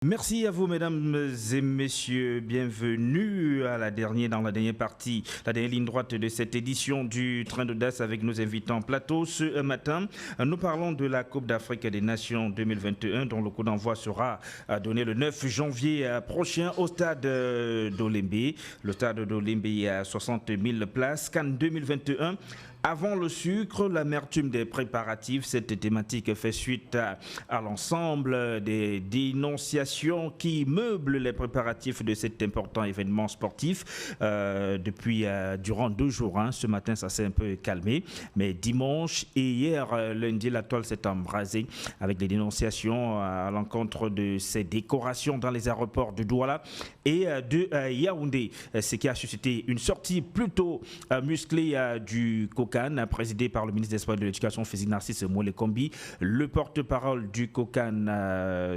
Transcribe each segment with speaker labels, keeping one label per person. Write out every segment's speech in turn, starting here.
Speaker 1: Merci à vous, mesdames et messieurs. Bienvenue dans la dernière partie, la dernière ligne droite de cette édition du Train d'Audace avec nos invités en plateau. Ce matin, nous parlons de la Coupe d'Afrique des Nations 2021 dont le coup d'envoi sera donné le 9 janvier prochain au stade d'Olembe. Le stade d'Olembe a 60 000 places. CAN 2021. Avant le sucre, l'amertume des préparatifs, cette thématique fait suite à l'ensemble des dénonciations qui meublent les préparatifs de cet important événement sportif durant 2 jours. Ce matin, ça s'est un peu calmé, mais dimanche et hier, lundi, la toile s'est embrasée avec des dénonciations à l'encontre de ces décorations dans les aéroports de Douala et de Yaoundé, ce qui a suscité une sortie plutôt musclée du COCAN, présidé par le ministre des Sports et de l'Éducation physique Narcisse Molekombi. Le porte-parole du COCAN,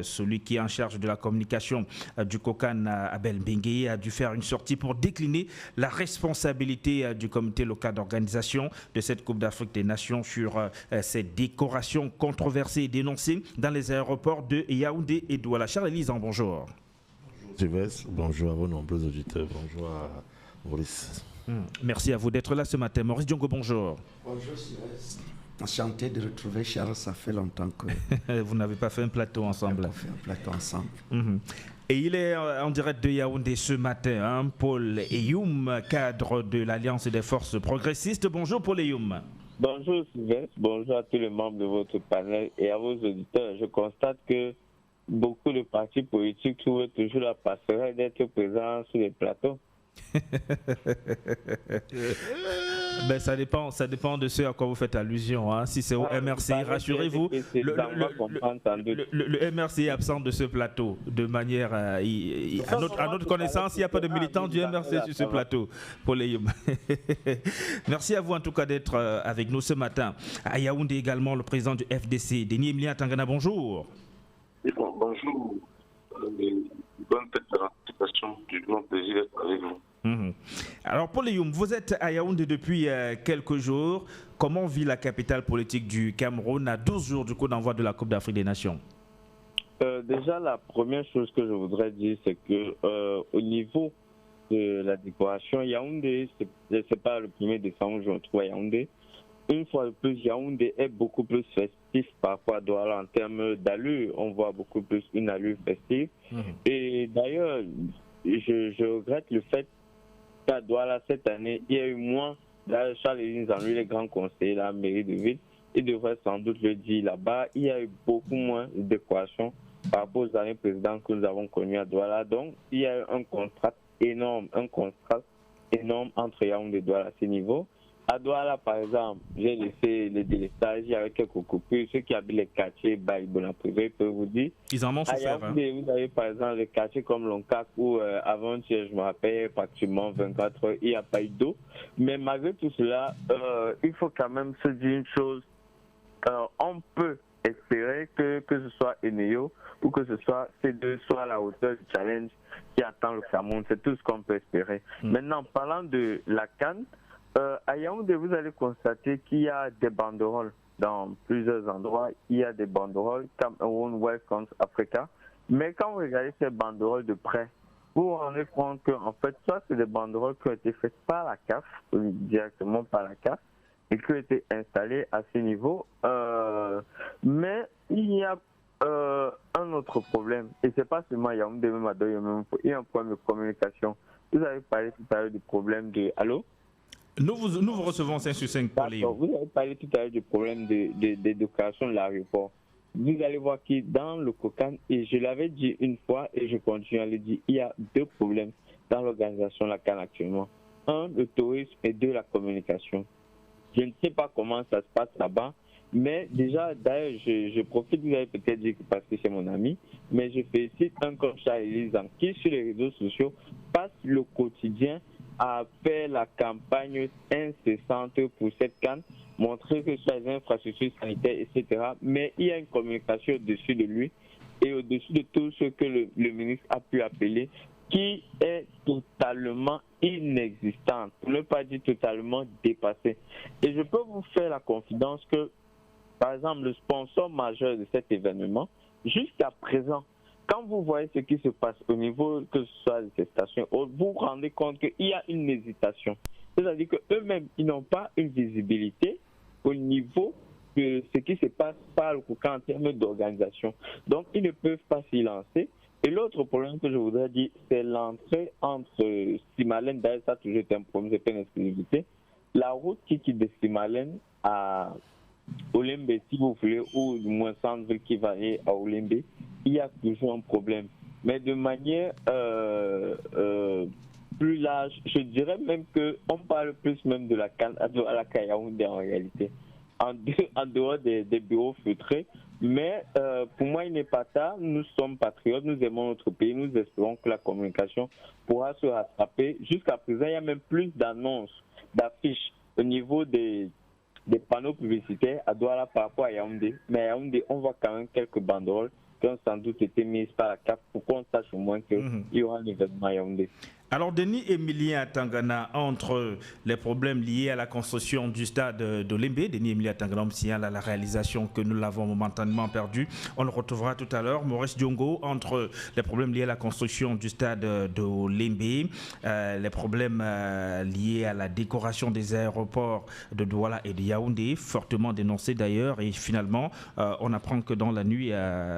Speaker 1: celui qui est en charge de la communication du COCAN, Abel Bengué, a dû faire une sortie pour décliner la responsabilité du comité local d'organisation de cette Coupe d'Afrique des Nations sur ces décorations controversées et dénoncées dans les aéroports de Yaoundé et Douala. Charles Elisan, bonjour.
Speaker 2: Sylvestre, bonjour à vos nombreux auditeurs, bonjour à Maurice.
Speaker 1: Merci à vous d'être là ce matin. Maurice Diongo, bonjour.
Speaker 3: Bonjour Sylvestre. Enchanté de retrouver Charles, ça fait longtemps que...
Speaker 1: Vous n'avez pas fait un plateau ensemble.
Speaker 3: On a fait un plateau ensemble.
Speaker 1: Et il est en direct de Yaoundé ce matin, Paul Eyoum, cadre de l'Alliance des forces progressistes. Bonjour Paul Eyoum.
Speaker 4: Bonjour Sylvestre, bonjour à tous les membres de votre panel et à vos auditeurs. Je constate que beaucoup de partis politiques trouvent toujours la passerelle d'être présents sur les plateaux.
Speaker 1: Ben, ça dépend de ce à quoi vous faites allusion. Si c'est au MRC, rassurez-vous, le MRC est absent de ce plateau. De manière, à notre connaissance, il n'y a pas de militants du MRC sur ce plateau. Merci à vous en tout cas d'être avec nous ce matin. À Yaoundé également, le président du FDC, Denis Emilien Tangana, bonjour.
Speaker 5: Bonjour. Bonne fête de la participation, du grand plaisir d'être avec vous.
Speaker 1: Alors Paul Eyoum, vous êtes à Yaoundé depuis quelques jours. Comment vit la capitale politique du Cameroun à 12 jours du coup d'envoi de la Coupe d'Afrique des Nations?
Speaker 4: Déjà, la première chose que je voudrais dire, c'est que au niveau de la décoration, Yaoundé, c'est pas le 1er décembre que je me trouve à Yaoundé. Une fois de plus, Yaoundé est beaucoup plus festif par rapport à Douala en termes d'allure. On voit beaucoup plus une allure festive. Et d'ailleurs, je regrette le fait qu'à Douala, cette année, il y a eu moins. Là, Charles Elisan, lui, les grands conseillers, la mairie de ville, il devrait sans doute le dire là-bas. Il y a eu beaucoup moins de décoration par rapport aux années précédentes que nous avons connues à Douala. Donc, il y a eu un contraste énorme entre Yaoundé et Douala à ce niveau. À Douala, par exemple, j'ai laissé les délestages avec quelques coupures. Ceux qui habitent les quartiers Baï-Bonaprivé peuvent vous dire.
Speaker 1: Ils en ont souffert.
Speaker 4: Vous avez par exemple les quartiers comme Loncac où avant-hier, je me rappelle, pratiquement 24 heures, il n'y a pas eu d'eau. Mais malgré tout cela, il faut quand même se dire une chose. On peut espérer que ce soit Eneo ou que ce soit C2 soit à la hauteur du challenge qui attend le Cameroun. C'est tout ce qu'on peut espérer. Maintenant, parlant de la CAN, à Yaoundé, vous allez constater qu'il y a des banderoles dans plusieurs endroits. Il y a des banderoles Cameroun, Welcome Africa. Mais quand vous regardez ces banderoles de près, vous vous rendez compte qu'en fait, ça, c'est des banderoles qui ont été faites par la CAF, directement par la CAF, et qui ont été installées à ce niveau. Mais il y a un autre problème, et c'est pas seulement Yaoundé, même à Douala, il y a un problème de communication. Vous avez parlé tout à l'heure du problème de... Allô?
Speaker 1: Nous vous recevons 5 sur 5 pour les...
Speaker 4: Vous avez parlé tout à l'heure du problème de décoration de l'aéroport. Vous allez voir que dans le COCAN, et je l'avais dit une fois et je continue à le dire, il y a 2 problèmes dans l'organisation de la CAN actuellement. 1, le tourisme et 2, la communication. Je ne sais pas comment ça se passe là-bas, mais déjà, d'ailleurs, je profite, vous avez peut-être dit parce que c'est mon ami, mais je félicite un comme Charles Elisan qui, sur les réseaux sociaux, passe le quotidien à faire la campagne incessante pour cette CAN, montrer que ce soit les infrastructures sanitaires, etc. Mais il y a une communication au-dessus de lui et au-dessus de tout ce que le ministre a pu appeler, qui est totalement inexistante, pour ne pas dire totalement dépassée. Et je peux vous faire la confidence que, par exemple, le sponsor majeur de cet événement, jusqu'à présent, quand vous voyez ce qui se passe au niveau que ce soit de ces stations, vous vous rendez compte qu'il y a une hésitation. C'est-à-dire qu'eux-mêmes, ils n'ont pas une visibilité au niveau de ce qui se passe par le Cauca en termes d'organisation. Donc, ils ne peuvent pas s'y lancer. Et l'autre problème que je voudrais dire, c'est l'entrée entre Simalène, d'ailleurs, ça a toujours été un problème, c'est pas une exclusivité. La route qui quitte de Simalène à Olembe, si vous voulez, ou du moins Centreville qui va aller à Olembe, il y a toujours un problème. Mais de manière plus large, je dirais même qu'on parle plus même de la Kayaoundé en réalité, en dehors des bureaux feutrés. Mais pour moi, il n'est pas tard. Nous sommes patriotes, nous aimons notre pays, nous espérons que la communication pourra se rattraper. Jusqu'à présent, il y a même plus d'annonces, d'affiches au niveau des panneaux publicitaires à Douala par rapport à Yaoundé. Mais à Yaoundé, on voit quand même quelques banderoles qui ont sans doute été mises par la CAF pour qu'on sache au moins qu'il y aura un événement à Yaoundé.
Speaker 1: Alors, Denis Emilien Atangana, entre les problèmes liés à la construction du stade d'Olembe, Denis Emilien Atangana signale à la réalisation que nous l'avons momentanément perdu. On le retrouvera tout à l'heure. Maurice Diongo, entre les problèmes liés à la construction du stade d'Olembe, les problèmes liés à la décoration des aéroports de Douala et de Yaoundé, fortement dénoncés d'ailleurs. Et finalement, on apprend que dans la nuit,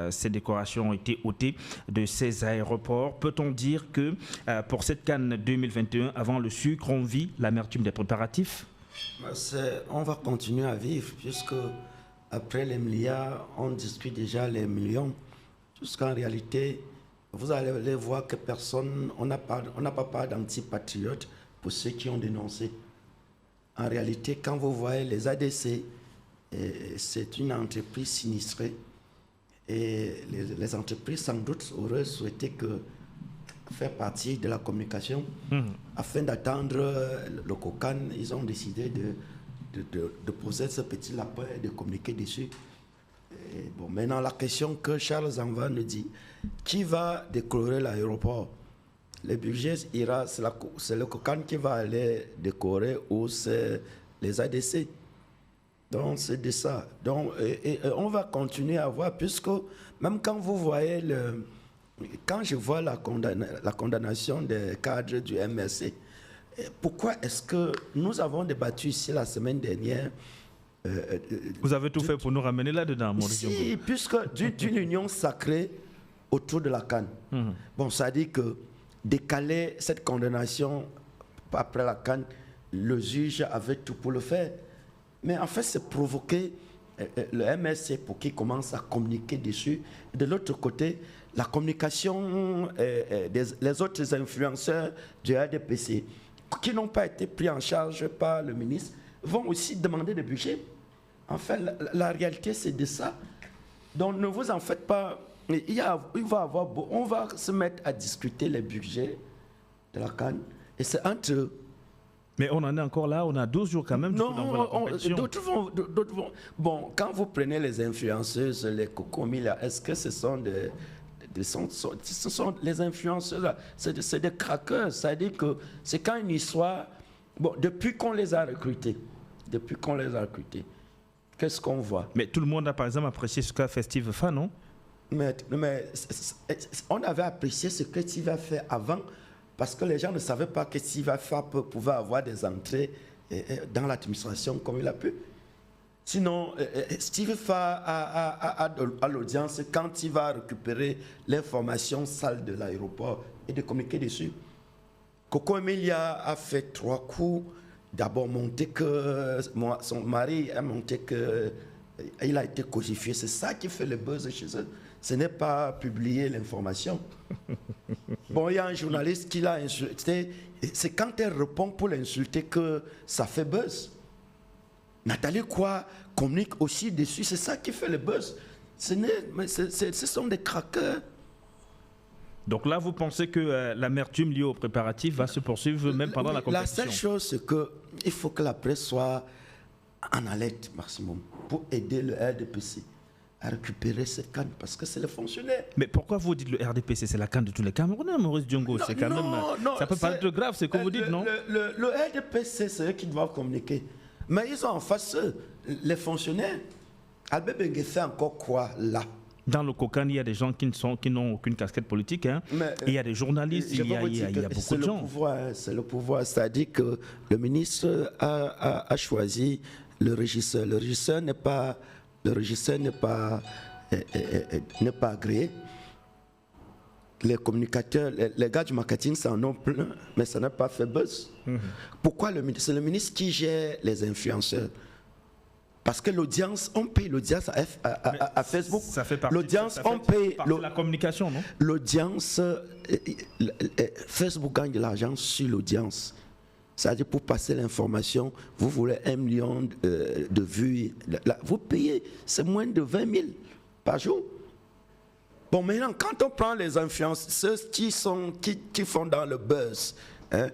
Speaker 1: ces décorations ont été ôtées de ces aéroports. Peut-on dire que pour cette Cannes 2021, avant le sucre, on vit l'amertume des préparatifs?
Speaker 3: On va continuer à vivre, puisque après les milliards, on discute déjà les millions. Jusqu'en réalité, vous allez voir que personne, on n'a pas part d'antipatriotes pour ceux qui ont dénoncé. En réalité, quand vous voyez les ADC, c'est une entreprise sinistrée. Et les entreprises, sans doute, auraient souhaité faire partie de la communication. Afin d'attendre le COCAN, ils ont décidé de poser ce petit lapin et de communiquer dessus. Et bon, maintenant, la question que Charles Zanva nous dit, qui va décorer l'aéroport? Le budget ira, c'est le COCAN qui va aller décorer ou c'est les ADC? Donc, c'est de ça. Donc, et on va continuer à voir, puisque même quand vous voyez quand je vois la condamnation des cadres du MRC, pourquoi est-ce que nous avons débattu ici la semaine dernière?
Speaker 1: Vous avez tout fait pour nous ramener là-dedans, Maurice Diongo.
Speaker 3: Si, puisque d'une union sacrée autour de la CAN. Bon, ça dit que décaler cette condamnation après la CAN, le juge avait tout pour le faire. Mais en fait, c'est provoquer le MSC pour qu'il commence à communiquer dessus. De l'autre côté, la communication des autres influenceurs du RDPC qui n'ont pas été pris en charge par le ministre vont aussi demander des budgets. En fait, la réalité, c'est de ça. Donc, ne vous en faites pas. On va se mettre à discuter les budgets de la CAN. Et c'est entre eux.
Speaker 1: Mais on en est encore là, on a 12 jours quand même.
Speaker 3: Non, d'autres vont. Bon, quand vous prenez les influenceuses, les cocomis là, est-ce que ce sont ce sont les influenceurs là, c'est des craqueurs. C'est-à-dire que c'est quand une histoire. Bon, depuis qu'on les a recrutés, qu'est-ce qu'on voit?
Speaker 1: Mais tout le monde a par exemple apprécié ce qu'a fait Steve Fa, non?
Speaker 3: Mais on avait apprécié ce que Steve a fait avant, parce que les gens ne savaient pas que Steve Fa pouvait avoir des entrées dans l'administration comme il a pu. Sinon, Steve Fa a l'audience quand il va récupérer l'information sale de l'aéroport et de communiquer dessus. Coco Emilia a fait 3 coups. D'abord, monté que son mari a monté qu'il a été codifié. C'est ça qui fait le buzz chez eux. Ce n'est pas publier l'information. Bon, il y a un journaliste qui l'a insulté. C'est quand elle répond pour l'insulter que ça fait buzz. Nathalie Quoi communique aussi dessus. C'est ça qui fait le buzz. Ce sont des craqueurs.
Speaker 1: Donc là, vous pensez que l'amertume liée aux préparatifs va se poursuivre même pendant la compétition?
Speaker 3: La seule chose, c'est qu'il faut que la presse soit en alerte maximum pour aider le RDPC à récupérer cette canne, parce que c'est le fonctionnaire.
Speaker 1: Mais pourquoi vous dites le RDPC, c'est la canne de tous les Camerounais, Maurice Diongo? C'est quand même, ça peut paraître grave, c'est ce que vous dites, non?
Speaker 3: Le RDPC, c'est eux qui doivent communiquer. Mais ils ont en face eux, les fonctionnaires. Albert Bengue fait encore quoi là?
Speaker 1: Dans le COCAN, il y a des gens qui n'ont aucune casquette politique. Hein. Et il y a des journalistes, il y a beaucoup de gens.
Speaker 3: C'est le pouvoir. C'est-à-dire que le ministre a choisi le régisseur. Le régisseur n'est pas agréé. Les communicateurs, les gars du marketing s'en ont plein, mais ça n'a pas fait buzz. Pourquoi c'est le ministre qui gère les influenceurs? Parce que l'audience, on paye l'audience à Facebook.
Speaker 1: Ça fait partie,
Speaker 3: l'audience, on paye
Speaker 1: la communication, non?
Speaker 3: L'audience, Facebook gagne de l'argent sur l'audience. C'est-à-dire pour passer l'information, vous voulez 1 million de vues, là, vous payez, c'est moins de 20 000 par jour. Bon, maintenant, quand on prend les influenceurs qui font dans le buzz, hein,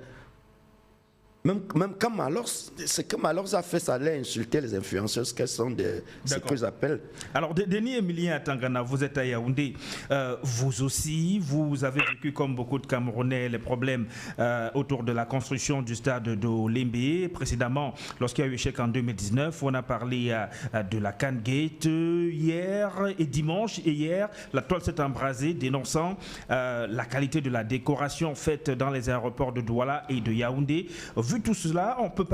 Speaker 3: même quand Malors, ce que Malors a fait, ça allait insulter les influenceurs, ce que j'appelle.
Speaker 1: Alors, Denis Emilien Atangana, vous êtes à Yaoundé. Vous aussi, vous avez vécu, comme beaucoup de Camerounais, les problèmes autour de la construction du stade de Lembe. Précédemment, lorsqu'il y a eu échec en 2019, on a parlé de la CAN Gate hier et dimanche. Et hier, la toile s'est embrasée, dénonçant la qualité de la décoration faite dans les aéroports de Douala et de Yaoundé. Vu tout cela, on peut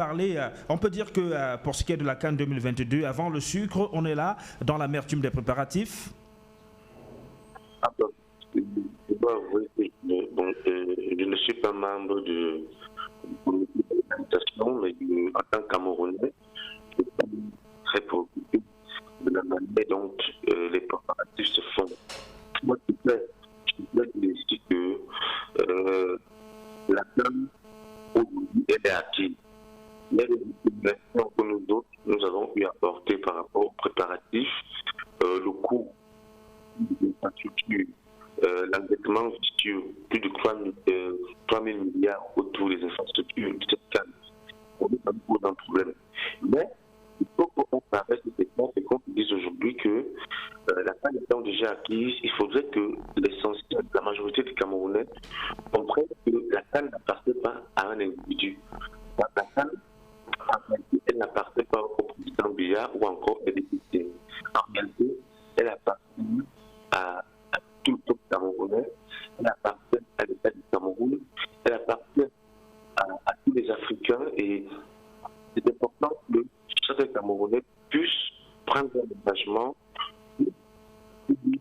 Speaker 1: dire que pour ce qui est de la CAN 2022, avant le sucre, on est là dans l'amertume des préparatifs.
Speaker 5: Je dois avouer que je ne suis pas membre de l'organisation, mais en tant que Camerounais, je suis très préoccupé de la manière dont les préparatifs se font. Moi, je voudrais dire que la CAN aujourd'hui, elle est active. Mais les informations que nous autres, nous avons eu à apporter par rapport aux préparatifs, le coût des infrastructures, l'endettement sur plus de 3 000 milliards autour des infrastructures de cette CAN, on est dans un problème. Mais il faut qu'on s'arrête de ces points et qu'on dise aujourd'hui que la CAN étant déjà acquise, il faudrait que l'essentiel, la majorité des Camerounais comprennent que la CAN n'appartient pas à un individu. La CAN, elle n'appartient pas au président Biya ou encore à des députés. En réalité, elle appartient à tout le peuple camerounais, elle appartient à l'État du Cameroun, elle appartient à tous les Africains et c'est important que chaque Camerounais puisse prendre un engagement. Il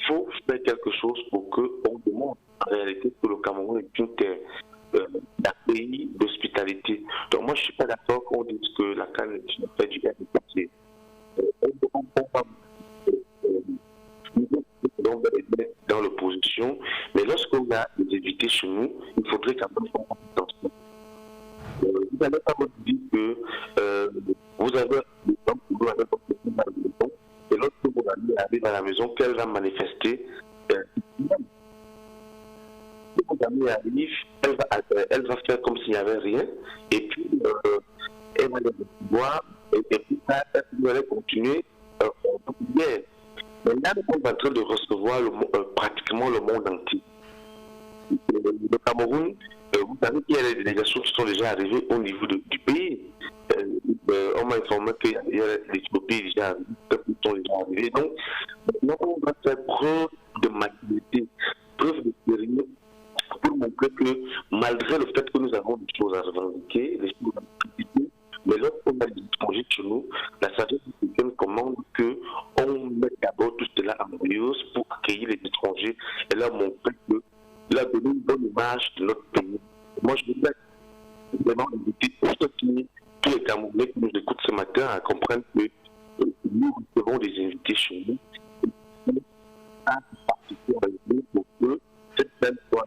Speaker 5: faut faire quelque chose pour qu'on demande en réalité que le Cameroun est une terre d'un pays d'hospitalité. Donc moi je ne suis pas d'accord qu'on dise que la CAN est une affaire du RDC. Dans l'opposition, mais lorsqu'on a des invités chez nous, il faudrait quand même faire attention. Vous n'allez pas me dire que vous avez des gens qui doivent être dans la maison, et lorsque vous arrive à la maison, qu'elle va manifester. Si vos amis arrivent, elle va faire comme s'il n'y avait rien, et puis elle va les voir, et puis ça, elle va continuer bien. Maintenant, nous sommes en train de recevoir pratiquement le monde entier. Le Cameroun, vous savez qu'il y a des délégations qui sont déjà arrivées au niveau du pays. On m'a informé qu'il y a des pays déjà qui sont déjà arrivés. Donc, maintenant, on va faire preuve de maturité, preuve de sérieux, pour montrer que malgré le fait que nous avons des choses à revendiquer, des choses à critiquer, mais lorsqu'on a des étrangers chez nous, la sagesse africaine commande qu'on mette d'abord tout cela en œuvre pour accueillir les étrangers et leur montrer que leur donner une bonne image de notre pays. Moi, je voudrais vraiment inviter tous les Camerounais qui nous écoutent ce matin à comprendre que nous recevons des invités chez nous et à participer avec nous pour que cette belle soit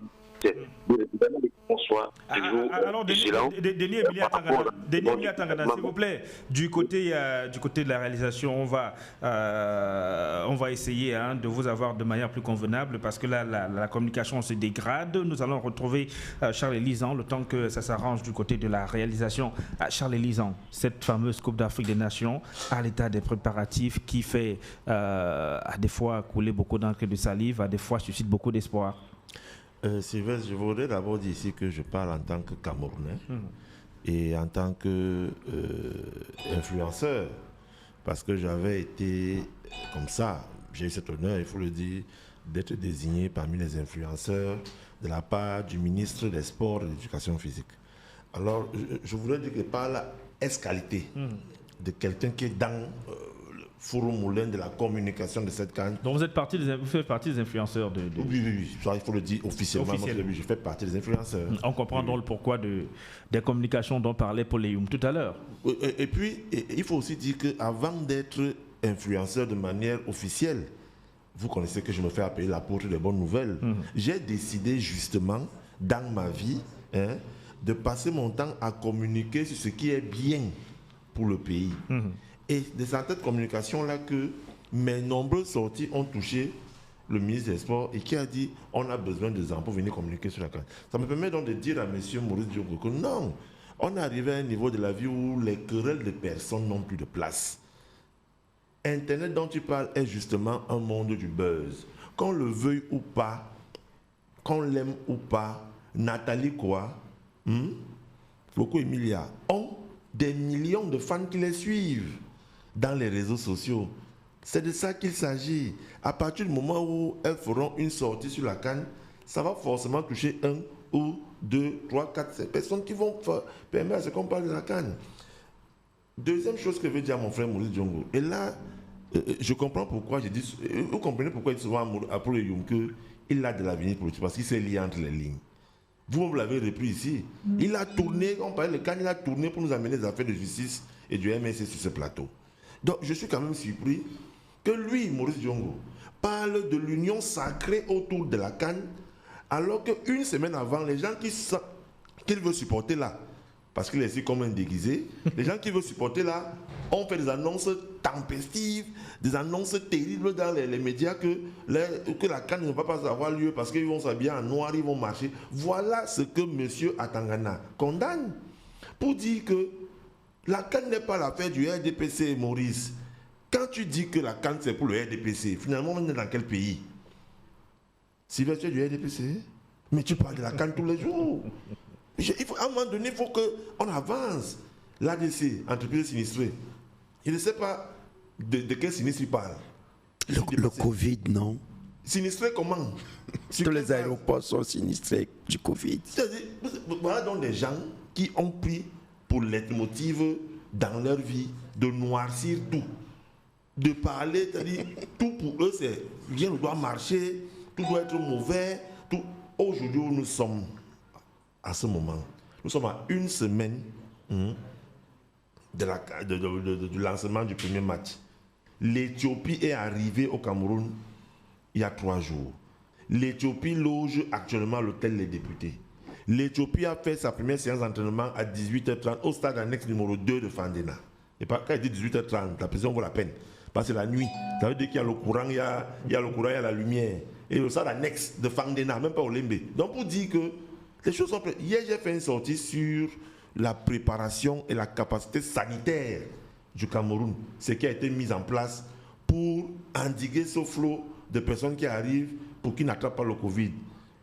Speaker 1: alors, Denis Emilien Atangana, s'il vous plaît, du côté de la réalisation, on va essayer de vous avoir de manière plus convenable parce que là, la communication se dégrade. Nous allons retrouver Charles Lisan le temps que ça s'arrange du côté de la réalisation. Charles Lisan, cette fameuse Coupe d'Afrique des Nations, à l'état des préparatifs qui fait à des fois couler beaucoup d'encre et de salive, à des fois suscite beaucoup d'espoir.
Speaker 2: Sylvestre, je voudrais d'abord dire ici que je parle en tant que Camerounais et en tant qu'influenceur, parce que j'avais été comme ça. j'ai eu cet honneur, il faut le dire, d'être désigné parmi les influenceurs de la part du ministre des Sports et de l'Éducation physique. Alors, je voudrais dire que par la qualité de quelqu'un qui est dans le four au moulin de la communication de cette CAN.
Speaker 1: Donc vous faites partie des influenceurs de...
Speaker 2: Oui, ça, il faut le dire officiellement. Moi, je fais partie des influenceurs.
Speaker 1: On comprend donc le pourquoi des communications dont parlait Paul Eyoum tout à l'heure.
Speaker 2: Et puis, il faut aussi dire qu'avant d'être influenceur de manière officielle, vous connaissez que je me fais appeler l'apôtre des bonnes nouvelles. J'ai décidé justement, dans ma vie, de passer mon temps à communiquer sur ce qui est bien pour le pays. Et de cette communication-là que mes nombreuses sorties ont touché le ministre des Sports et qui a dit on a besoin de gens pour venir communiquer sur la CAN. Ça me permet donc de dire à M. Maurice Diongo que non, on est arrivé à un niveau de la vie où les querelles de personnes n'ont plus de place. Internet dont tu parles est justement un monde du buzz. Qu'on le veuille ou pas, qu'on l'aime ou pas, Nathalie quoi, Floko Emilia ont des millions de fans qui les suivent dans les réseaux sociaux. C'est de ça qu'il s'agit. À partir du moment où elles feront une sortie sur la CAN, ça va forcément toucher 1 ou 2, 3, 4 personnes qui vont permettre à ce qu'on parle de la CAN. Deuxième chose que veut dire mon frère Maurice Diongo, et là, je comprends pourquoi j'ai dit. Vous comprenez pourquoi il dit souvent à Paul Eyoum qu'il a de l'avenir politique, parce qu'il s'est lié entre les lignes. Vous l'avez repris ici. Il a tourné, on parlait de CAN, il a tourné pour nous amener les affaires de justice et du MSC sur ce plateau. Donc je suis quand même surpris que lui, Maurice Diongo, parle de l'union sacrée autour de la CAN, alors qu'une semaine avant, les gens qu'il veut supporter là, parce qu'il est ici comme un déguisé, les gens qui veulent supporter là ont fait des annonces tempestives, des annonces terribles dans les médias que la CAN ne va pas avoir lieu parce qu'ils vont s'habiller en noir, ils vont marcher. Voilà ce que M. Atangana condamne pour dire que la CAN n'est pas l'affaire du RDPC, Maurice. Quand tu dis que la CAN c'est pour le RDPC, finalement on est dans quel pays? Sylvestre du RDPC? Mais tu parles de la CAN tous les jours. À un moment donné, il faut qu'on avance. L'ADC, entreprise sinistrée, il ne sait pas de quel sinistre il parle.
Speaker 3: Le Covid, non?
Speaker 2: Sinistré comment?
Speaker 3: Tous les aéroports sont sinistrés du Covid.
Speaker 2: Voilà donc des gens qui ont pris pour leitmotiv dans leur vie de noircir tout. De parler, c'est-à-dire tout pour eux, c'est rien ne doit marcher, tout doit être mauvais. Tout. Aujourd'hui, où nous sommes à ce moment, nous sommes à une semaine du lancement du premier match. L'Éthiopie est arrivée au Cameroun il y a 3 jours. L'Éthiopie loge actuellement à l'hôtel Les Députés. L'Éthiopie a fait sa première séance d'entraînement à 18h30 au stade annexe numéro 2 de Fandena. Et quand il dit 18h30, la précision vaut la peine. Parce que c'est la nuit. Ça veut dire qu'il y a le courant, il y a la lumière. Et le stade annexe de Fandena, même pas au Lembe. Donc pour dire que les choses sont prêtes. Hier, j'ai fait une sortie sur la préparation et la capacité sanitaire du Cameroun. Ce qui a été mis en place pour endiguer ce flot de personnes qui arrivent pour qu'ils n'attrapent pas le Covid.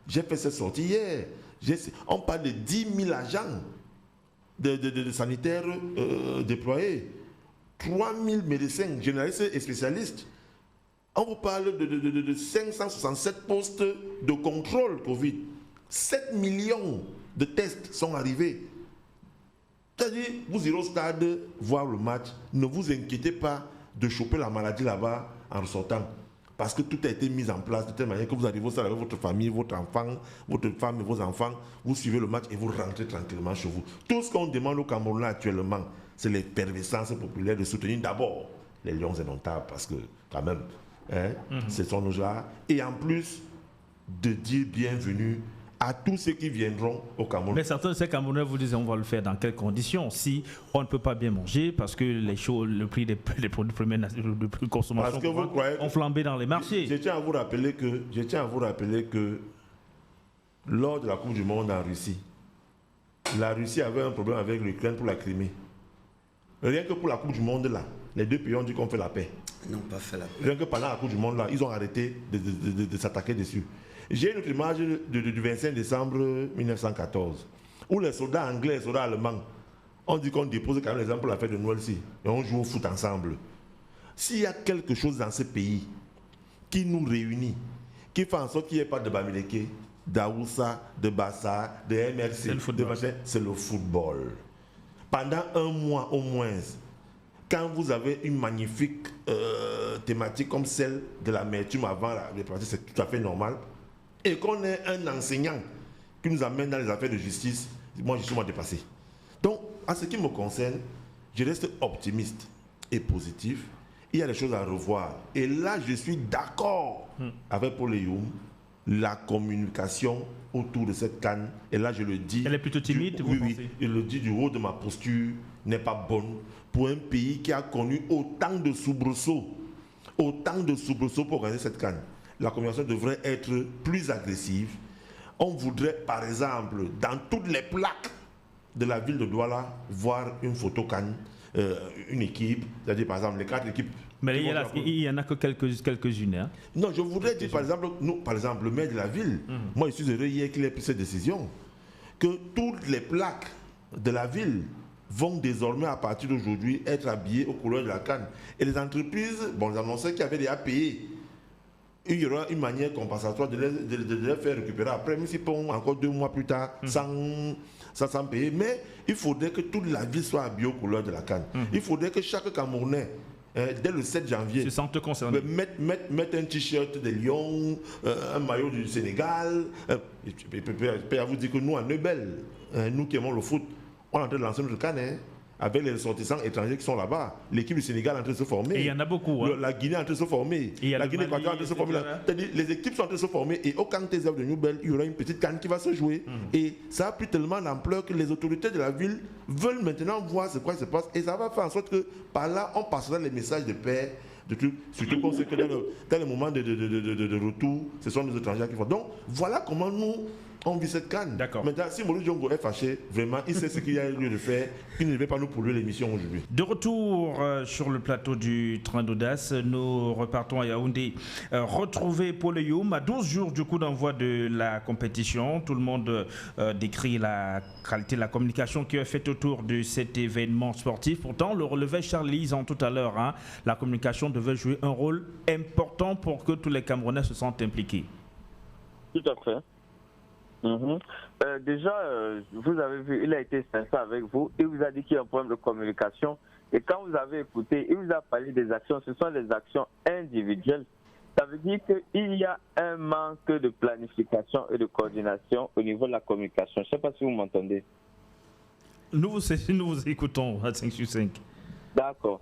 Speaker 2: J'ai fait cette sortie hier. On parle de 10 000 agents de sanitaires déployés. 3 000 médecins, généralistes et spécialistes. On vous parle de 567 postes de contrôle Covid. 7 millions de tests sont arrivés. C'est-à-dire, vous irez au stade voir le match. Ne vous inquiétez pas de choper la maladie là-bas en ressortant. Parce que tout a été mis en place de telle manière que vous arrivez au stade avec votre famille, votre enfant, votre femme et vos enfants. Vous suivez le match et vous rentrez tranquillement chez vous. Tout ce qu'on demande au Cameroun actuellement, c'est l'effervescence populaire de soutenir d'abord les Lions indomptables. Parce que, quand même, ce sont nos gens. Et en plus, de dire bienvenue à tous ceux qui viendront au Cameroun.
Speaker 1: Mais certains de ces Camerounais vous disent on va le faire dans quelles conditions? Si on ne peut pas bien manger parce que le prix des produits de consommation ont flambé dans les marchés.
Speaker 2: Je tiens à vous rappeler que lors de la Coupe du Monde en Russie, la Russie avait un problème avec l'Ukraine pour la Crimée. Rien que pour la Coupe du Monde là, les deux pays ont dit qu'on fait la paix.
Speaker 3: Ils n'ont pas fait la paix.
Speaker 2: Rien que pendant la Coupe du Monde là, ils ont arrêté de s'attaquer dessus. J'ai une autre image du 25 décembre 1914, où les soldats anglais et les soldats allemands ont dit qu'on dépose quand même les armes pour la fête de Noël-ci, et on joue au foot ensemble. S'il y a quelque chose dans ce pays qui nous réunit, qui fait en sorte qu'il n'y ait pas de Bamileke, d'Aoussa, de Bassa, de MRC, c'est le football. Pendant un mois au moins, quand vous avez une magnifique thématique comme celle de l'amertume avant la répartie, c'est tout à fait normal, et qu'on ait un enseignant qui nous amène dans les affaires de justice, moi je suis moins dépassé. Donc, en ce qui me concerne, je reste optimiste et positif. Il y a des choses à revoir. Et là, je suis d'accord avec Paul Youm, la communication autour de cette CAN, et là je le dis...
Speaker 1: Elle est plutôt timide, vous pensez?
Speaker 2: Oui, je le dis du haut de ma posture, n'est pas bonne pour un pays qui a connu autant de soubresauts pour organiser cette CAN. La communication devrait être plus agressive. On voudrait, par exemple, dans toutes les plaques de la ville de Douala, voir une photo CAN, une équipe, c'est-à-dire par exemple les 4 équipes.
Speaker 1: Mais il n'y en a que quelques-unes. Hein?
Speaker 2: Non, je voudrais dire par exemple, nous, par exemple, le maire de la ville, moi je suis heureux hier qu'il ait pris cette décision, que toutes les plaques de la ville vont désormais à partir d'aujourd'hui être habillées aux couleurs de la CAN. Et les entreprises, bon, les annonceurs qui avaient déjà payé, il y aura une manière compensatoire de les faire récupérer après, même si pour encore 2 mois plus tard, sans payer. Mais il faudrait que toute la ville soit habillée aux couleurs de la CAN. Il faudrait que chaque Camerounais, dès le 7 janvier,
Speaker 1: se sentent concernés.
Speaker 2: Mettre un t-shirt des Lions, un maillot du Sénégal. Je peux vous dire que nous, à Neubel, nous qui aimons le foot, on est en train de lancer notre CAN, avec les ressortissants étrangers qui sont là-bas. L'équipe du Sénégal est en train de se former.
Speaker 1: Et il y en a beaucoup. Hein.
Speaker 2: La Guinée est en train de se former. La Guinée équatoriale est en train de se former. C'est-à-dire, les équipes sont en train de se former. Et au camp TSF de Nouvelle, il y aura une petite CAN qui va se jouer. Et ça a pris tellement d'ampleur que les autorités de la ville veulent maintenant voir ce qui se passe. Et ça va faire en sorte que par là, on passera les messages de paix, de trucs. Surtout qu'on sait que dans le moment de retour, ce sont les étrangers qui font. Donc, voilà comment nous... on vit cette CAN. Maintenant, si Maurice Diongo est fâché, vraiment, il sait ce qu'il y a lieu de faire. Il ne va pas nous polluer l'émission aujourd'hui.
Speaker 1: De retour sur le plateau du Train d'Audace, nous repartons à Yaoundé. Retrouver Paul Youm à 12 jours du coup d'envoi de la compétition. Tout le monde décrit la qualité de la communication qui est faite autour de cet événement sportif. Pourtant, le relevait Charles Lisan tout à l'heure. Hein, la communication devait jouer un rôle important pour que tous les Camerounais se sentent impliqués.
Speaker 4: Tout à fait. Déjà, vous avez vu, il a été sincère avec vous. Il vous a dit qu'il y a un problème de communication. Et quand vous avez écouté, il vous a parlé des actions. Ce sont des actions individuelles. Ça veut dire qu'il y a un manque de planification et de coordination au niveau de la communication. Je ne sais pas si vous m'entendez.
Speaker 1: Nous vous écoutons à 5 sur 5.
Speaker 4: D'accord.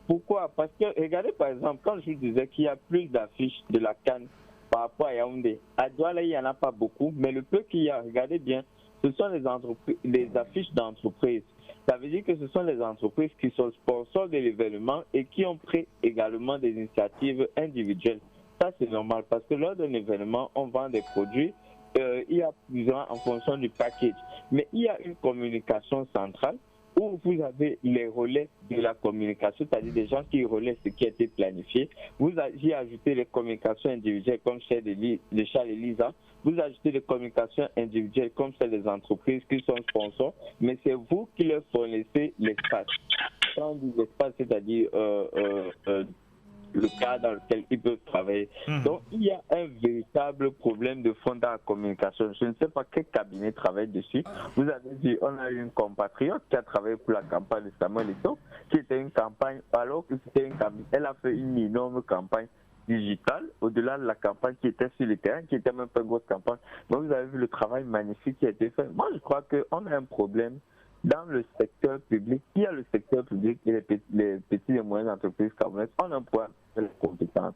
Speaker 4: Pourquoi? Parce que, regardez par exemple, quand je disais qu'il y a plus d'affiches de la CAN par rapport à Yaoundé. À Douala, il n'y en a pas beaucoup, mais le peu qu'il y a, regardez bien, ce sont les affiches d'entreprises. Ça veut dire que ce sont les entreprises qui sont sponsors de l'événement et qui ont pris également des initiatives individuelles. Ça, c'est normal parce que lors d'un événement, on vend des produits, il y a plusieurs en fonction du package. Mais il y a une communication centrale où vous avez les relais de la communication, c'est-à-dire des gens qui relaient ce qui a été planifié. Vous y ajoutez les communications individuelles comme celle de Charles et Lisa. Vous ajoutez les communications individuelles comme celles des entreprises qui sont sponsors, mais c'est vous qui leur fournissez l'espace. Quand on dit l'espace, c'est-à-dire le cadre dans lequel ils peuvent travailler. Donc, il y a un véritable problème de fond dans la communication. Je ne sais pas quel cabinet travaille dessus. Vous avez dit, on a eu une compatriote qui a travaillé pour la campagne de Samuel Eto'o, qui était une campagne, alors que c'était une campagne, elle a fait une énorme campagne digitale, au-delà de la campagne qui était sur le terrain, qui était même pas une grosse campagne. Donc, vous avez vu le travail magnifique qui a été fait. Moi, je crois qu'on a un problème dans le secteur public. Il y a le secteur public et les petites et moyennes entreprises camerounaises. On a un problème de la compétence.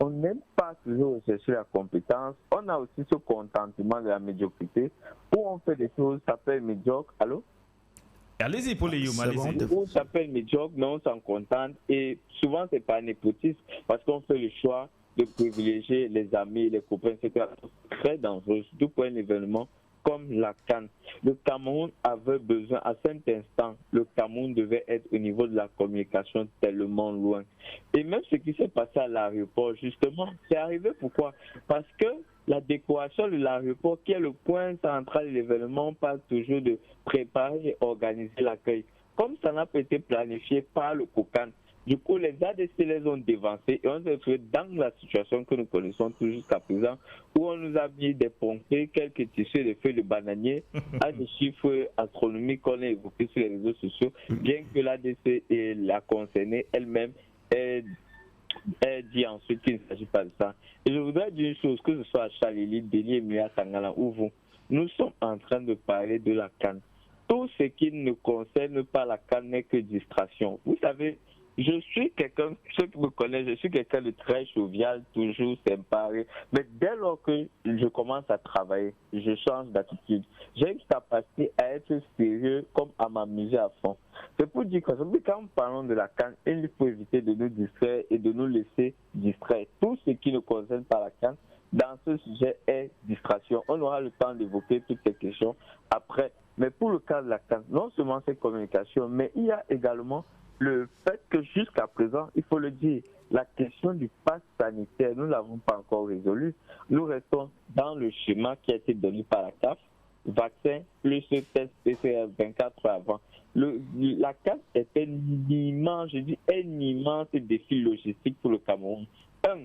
Speaker 4: On n'aime pas toujours rechercher la compétence. On a aussi ce contentement de la médiocrité où on fait des choses, ça s'appelle médiocre. Allô?
Speaker 1: Allez-y, Paul Youm, allez-y.
Speaker 4: On s'appelle médiocre, mais on s'en contente. Et souvent, c'est pas népotisme parce qu'on fait le choix de privilégier les amis, les copains. C'est très dangereux, surtout pour un événement comme la CAN. Le Cameroun avait besoin, à cet instant, le Cameroun devait être au niveau de la communication tellement loin. Et même ce qui s'est passé à l'aéroport, justement, c'est arrivé pourquoi? Parce que la décoration de l'aéroport, qui est le point central de l'événement, parle toujours de préparer et organiser l'accueil. Comme ça n'a pas été planifié par le COCAN, Du coup, les ADC les ont dévancés et on s'est retrouvé dans la situation que nous connaissons tout jusqu'à présent, où on nous a mis des pompiers, quelques tissus, des feuilles de bananier, à des chiffres astronomiques qu'on a évoqués sur les réseaux sociaux, bien que l'ADC et la concernée elle-même ait dit ensuite qu'il ne s'agit pas de ça. Et je voudrais dire une chose, que ce soit à Chalili, Deli, Emilia, Tangala ou vous, nous sommes en train de parler de la canne. Tout ce qui ne concerne pas la canne n'est que distraction. Vous savez, je suis quelqu'un, ceux qui me connaissent, je suis quelqu'un de très jovial, toujours sympa. Mais dès lors que je commence à travailler, je change d'attitude. J'ai une capacité à être sérieux comme à m'amuser à fond. C'est pour dire que quand nous parlons de la canne, il faut éviter de nous distraire et de nous laisser distraire. Tout ce qui ne concerne pas la canne, dans ce sujet, est distraction. On aura le temps d'évoquer toutes ces questions après. Mais pour le cas de la canne, non seulement c'est communication, mais il y a également le fait que jusqu'à présent, il faut le dire, la question du pass sanitaire, nous ne l'avons pas encore résolu. Nous restons dans le schéma qui a été donné par la CAF, vaccin plus le test PCR 24 heures avant. La CAF est un immense défi logistique pour le Cameroun. 1.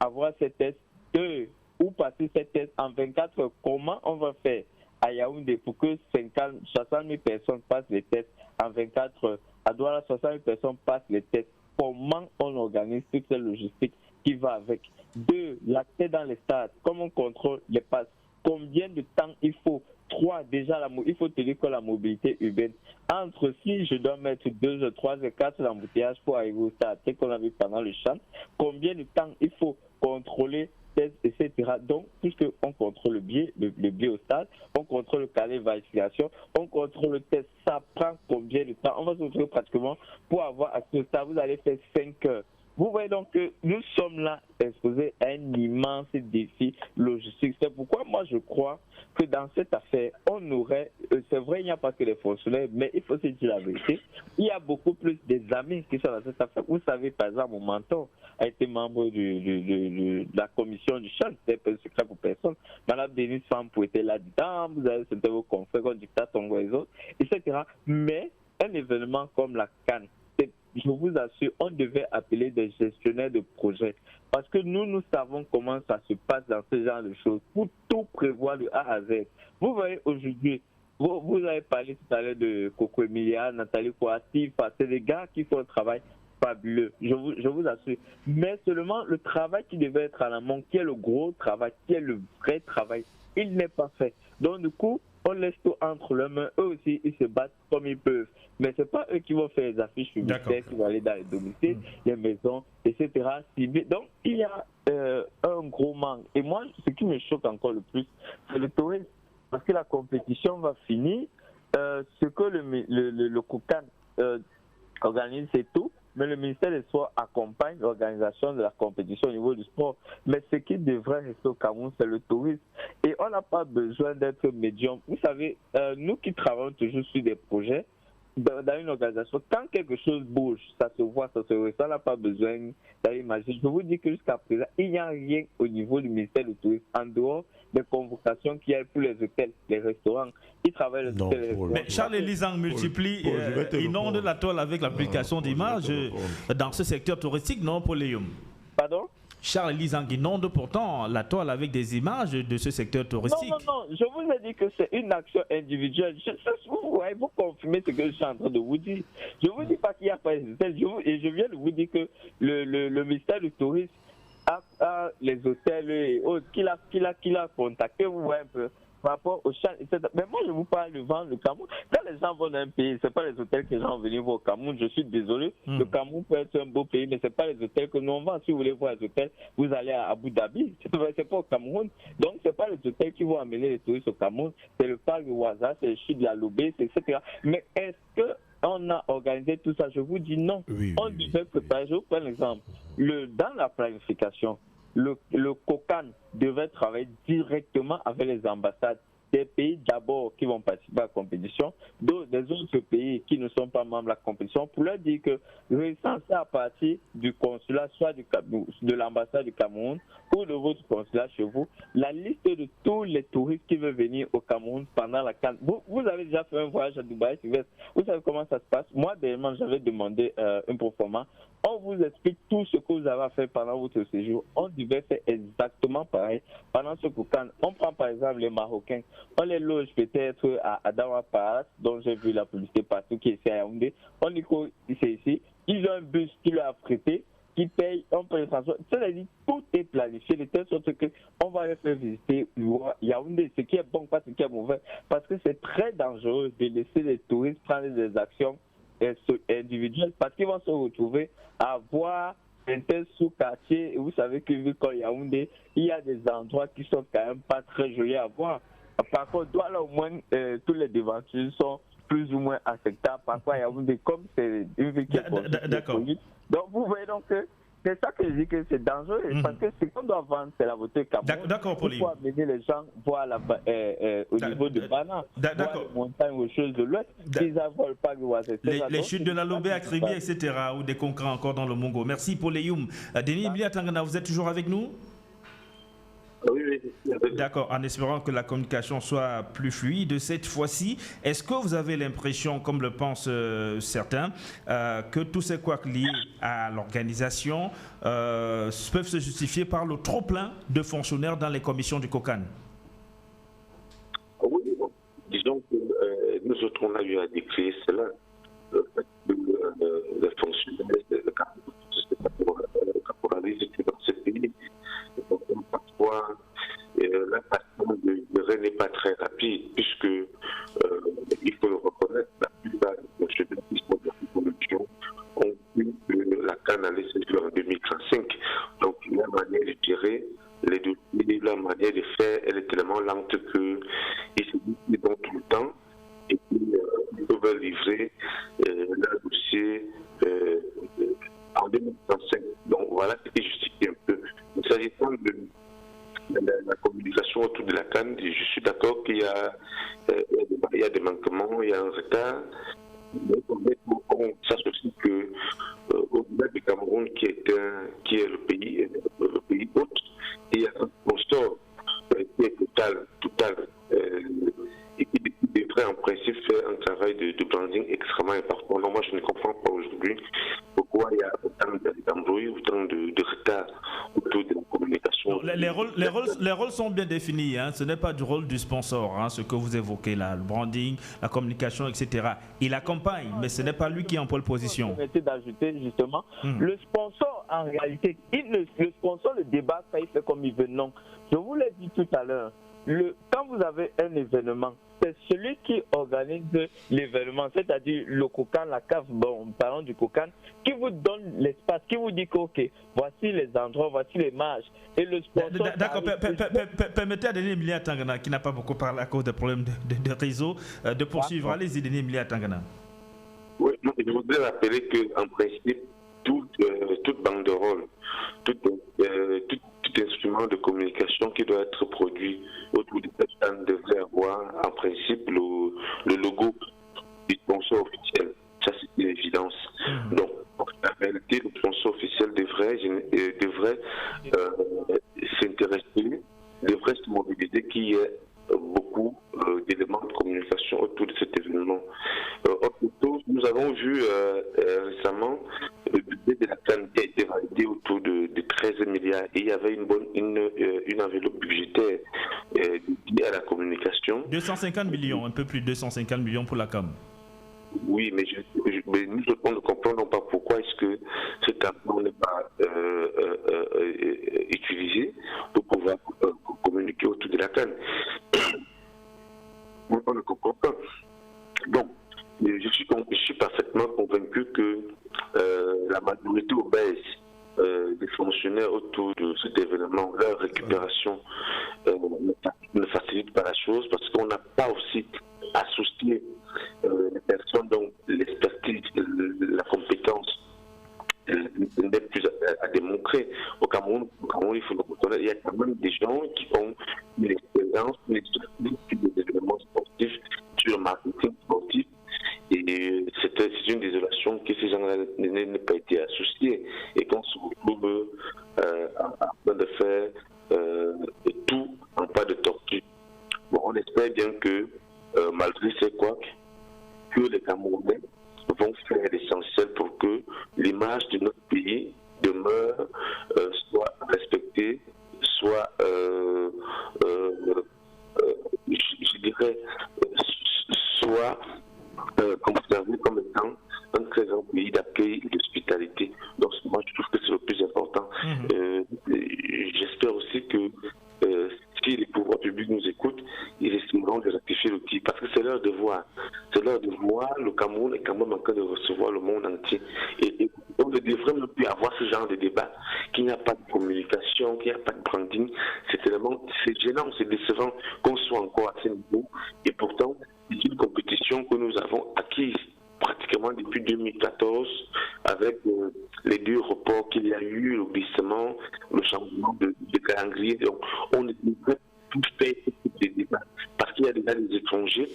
Speaker 4: Avoir ces tests. 2. Ou passer ces tests en 24 heures. Comment on va faire à Yaoundé pour que 60 000 personnes passent les tests en 24 heures? À Douala, 60 000 personnes passent les tests. Comment on organise toute cette logistique qui va avec? 2. L'accès dans les stades. Comment on contrôle les passes? Combien de temps il faut? 3. Déjà, il faut tenir compte de la mobilité urbaine. Entre si je dois mettre 2 heures, 3 heures, 4 heures d'embouteillage pour arriver au stade, c'est qu'on a vu pendant le champ, combien de temps il faut contrôler, etc. Donc, puisqu'on contrôle le billet au stade, on contrôle le carnet de vaccination, on contrôle le test, ça prend combien de temps? On va se retrouver pratiquement pour avoir accès au stade, vous allez faire 5 heures. Vous voyez donc que nous sommes là exposés à un immense défi logistique. C'est pourquoi moi je crois que dans cette affaire, on aurait, c'est vrai, il n'y a pas que les fonctionnaires, mais il faut se dire la vérité, il y a beaucoup plus des amis qui sont dans cette affaire. Vous savez, par exemple, mon mentor a été membre de la commission du champ, c'était un secret pour personne. Madame Denise Fampo était là-dedans, vous avez c'était vos confrères comme Dictat Tongo et les autres, etc. Mais un événement comme la Cannes, je vous assure, on devait appeler des gestionnaires de projets. Parce que nous savons comment ça se passe dans ce genre de choses. Pour tout prévoir de A à Z. Vous voyez aujourd'hui, vous avez parlé tout à l'heure de Coco Emilia, Nathalie Kouassi, c'est des gars qui font un travail fabuleux. Je vous assure. Mais seulement le travail qui devait être à l'amont, qui est le gros travail, qui est le vrai travail, il n'est pas fait. Donc du coup, on laisse tout entre leurs mains. Eux aussi, ils se battent comme ils peuvent. Mais ce n'est pas eux qui vont faire les affiches publicitaires, qui vont aller dans les domiciles, les maisons, etc. Donc, il y a un gros manque. Et moi, ce qui me choque encore le plus, c'est le tourisme. Parce que la compétition va finir. Ce que le COCAN organise, c'est tout. Mais le ministère des Sports accompagne l'organisation de la compétition au niveau du sport. Mais ce qui devrait rester au Cameroun, c'est le tourisme. Et on n'a pas besoin d'être médium. Vous savez, nous qui travaillons toujours sur des projets, dans une organisation, quand quelque chose bouge, ça se voit, ça se ressent, on n'a pas besoin d'aller imaginer. Je vous dis que jusqu'à présent, il n'y a rien au niveau du ministère du Tourisme, en dehors des convocations qu'il y a pour les hôtels, les restaurants. Ils travaillent les hôtels.
Speaker 1: Mais Charles Lisang multiplie, inonde la toile avec l'application d'images dans ce secteur touristique, non, pour Léum?
Speaker 4: Pardon?
Speaker 1: Charles Lisang inonde pourtant la toile avec des images de ce secteur touristique.
Speaker 4: Non, je vous ai dit que c'est une action individuelle. Vous confirmez ce que je suis en train de vous dire. Je ne vous dis pas qu'il n'y a pas les hôtels. Et je viens de vous dire que le ministère du Tourisme a les hôtels et autres qu'il a contacté. Vous voyez un peu. Par rapport aux champs, etc. Mais moi, je vous parle de vendre le Cameroun. Quand les gens vont dans un pays, ce n'est pas les hôtels que les gens vont venir voir au Cameroun. Je suis désolé. Le Cameroun peut être un beau pays, mais ce n'est pas les hôtels que nous on vend. Si vous voulez voir les hôtels, vous allez à Abu Dhabi. Ce n'est pas au Cameroun. Donc, ce n'est pas les hôtels qui vont amener les touristes au Cameroun. C'est le parc de Ouaza, c'est le chute de la Lobé, etc. Mais est-ce qu'on a organisé tout ça? Je vous dis non. On devait préparer. Je vous prends l'exemple. Dans la planification, le COCAN devait travailler directement avec les ambassades des pays d'abord qui vont participer à la compétition, des autres pays qui ne sont pas membres de la compétition, pour leur dire que recensez à partir du consulat, soit de l'ambassade du Cameroun ou de votre consulat chez vous, la liste de tous les touristes qui veulent venir au Cameroun pendant la CAN. Vous avez déjà fait un voyage à Dubaï, Sylvestre. Vous savez comment ça se passe? Moi, dernièrement, j'avais demandé un proforma. On vous explique tout ce que vous avez fait pendant votre séjour. On devait faire exactement pareil pendant ce CAN. On prend par exemple les Marocains. On les loge peut-être à Dawa Palace, dont j'ai vu la publicité partout, qui est ici à Yaoundé. On dit que c'est ici. Ils ont un bus qui leur a prêté, qui paye, on paye le transport. C'est-à-dire tout est planifié de telle sorte qu'on va les faire visiter Yaoundé, ce qui est bon, pas ce qui est mauvais. Parce que c'est très dangereux de laisser les touristes prendre des actions individuelles parce qu'ils vont se retrouver à voir un tel sous-quartier. Et vous savez que vu qu'à Yaoundé, il y a des endroits qui sont quand même pas très jolis à voir. Par contre, là au moins, tous les devantures sont plus ou moins acceptables. Parfois, Yaoundé, comme c'est une ville qui est
Speaker 1: d'accord.
Speaker 4: Donc, vous voyez donc que c'est ça que je dis que c'est dangereux, parce que ce qu'on doit vendre, c'est la voiture Cameroun.
Speaker 1: D'accord, Pauline.
Speaker 4: Il faut amener les gens voir au niveau de Bana, voir les montagnes rocheuses de l'Ouest, qu'ils n'avons pas de Ouazzé.
Speaker 1: Les chutes de la Lobé à Kribi, etc., ou des concrets encore dans le Mongo. Merci pour les Youm. Denis Mlia Tangana, vous êtes toujours avec nous?
Speaker 5: Oui.
Speaker 1: D'accord, en espérant que la communication soit plus fluide cette fois-ci, est-ce que vous avez l'impression, comme le pensent certains, que tous ces couacs liés à l'organisation peuvent se justifier par le trop-plein de fonctionnaires dans les commissions du COCAN?
Speaker 5: Oui, bon. Disons que nous autres, on a eu à décrire cela. Les fonctionnaires, le caporalisme dans ce pays, parfois l'impact de Rennes n'est pas très rapide, puisque il faut le reconnaître, la plupart des fonctionnaires qui sont dans la production ont vu que la CAN allait se faire en 2035. Donc la manière de gérer les dossiers, la manière de faire, elle est tellement lente qu'ils se disent tout le temps et qu'ils peuvent livrer leur dossier en 2035. Donc voilà ce qui justifie un peu. S'agissant de la communication autour de la CAN, je suis d'accord qu'il y a des manquements, il y a un retard. Mais on sache aussi que au-delà du Cameroun qui est le pays hôte, il y a un sponsor qui est total et qui devrait en principe faire un travail de branding extrêmement important. Non, moi je ne comprends pas aujourd'hui pourquoi il y a autant d'embrouilles, autant de retard autour de la communication.
Speaker 1: Non, les rôles sont bien définis, hein. Ce n'est pas du rôle du sponsor, hein, ce que vous évoquez là, le branding, la communication, etc. Il accompagne, mais ce n'est pas lui qui est en pole position.
Speaker 4: Permettez d'ajouter justement, le sponsor en réalité, le sponsor le débat, ça il fait comme il veut. Non, je vous l'ai dit tout à l'heure, quand vous avez un événement, c'est celui qui organise l'événement, c'est-à-dire le COCAN, la CAF, bon, parlons du COCAN, qui vous donne l'espace, qui vous dit que, ok, voici les endroits, voici les marges. Et le sponsor...
Speaker 1: D'accord, permettez à Denis Mlia Tangana, qui n'a pas beaucoup parlé à cause des problèmes de réseau, de poursuivre. Allez-y, Denis Mlia Tangana.
Speaker 5: Oui, je voudrais rappeler qu'en principe, toute banderole, tout instrument de communication qui doit être produit autour de cette CAN devrait avoir en principe le logo du sponsor officiel. Ça, c'est une évidence. Donc, en réalité, le sponsor officiel devrait s'intéresser, devrait se mobiliser qu'il y ait beaucoup d'éléments de communication autour de cet événement. Nous avons vu récemment le budget de la CAN qui a été validé autour de 13 milliards et il y avait une enveloppe budgétaire dédiée à la communication.
Speaker 1: 250 millions, un peu plus de 250 millions pour la CAM.
Speaker 5: Oui, mais nous on ne comprenons pas pourquoi est-ce que cet argent n'est pas utilisé pour pouvoir communiquer autour de la CAN. On ne comprend pas. Donc, je suis parfaitement convaincu que la majorité obèse des fonctionnaires autour de cet événement, leur récupération ne facilite pas la chose parce qu'on n'a pas aussi associé les personnes dont l'expertise, la compétence n'est plus à démontrer. Au Cameroun, il faut le reconnaître, il y a quand même des gens qui ont une expérience, une expertise espère bien que, malgré ces couacs, que les Camerounais vont faire l'essentiel pour que l'image de notre pays demeure, soit respectée, soit, je dirais, soit conservée comme étant un très grand pays d'accueil et d'hospitalité. Donc moi je trouve que c'est le plus important. J'espère aussi que si les pouvoirs publics nous écoutent, ils essaieront de rectifier le tir, parce que c'est leur devoir. C'est leur devoir. Le Cameroun est quand même en train de recevoir le monde entier. Et on ne devrait même plus avoir ce genre de débat, qu'il n'y a pas de communication, qu'il n'y a pas de branding. C'est gênant, c'est décevant qu'on soit encore à ce niveau. Et pourtant, c'est une compétition que nous avons acquise pratiquement depuis 2014, avec les 2 reports qu'il y a eu, le glissement, le changement de calendrier. Donc, on ne peut plus faire des débats parce qu'il y a déjà des étrangers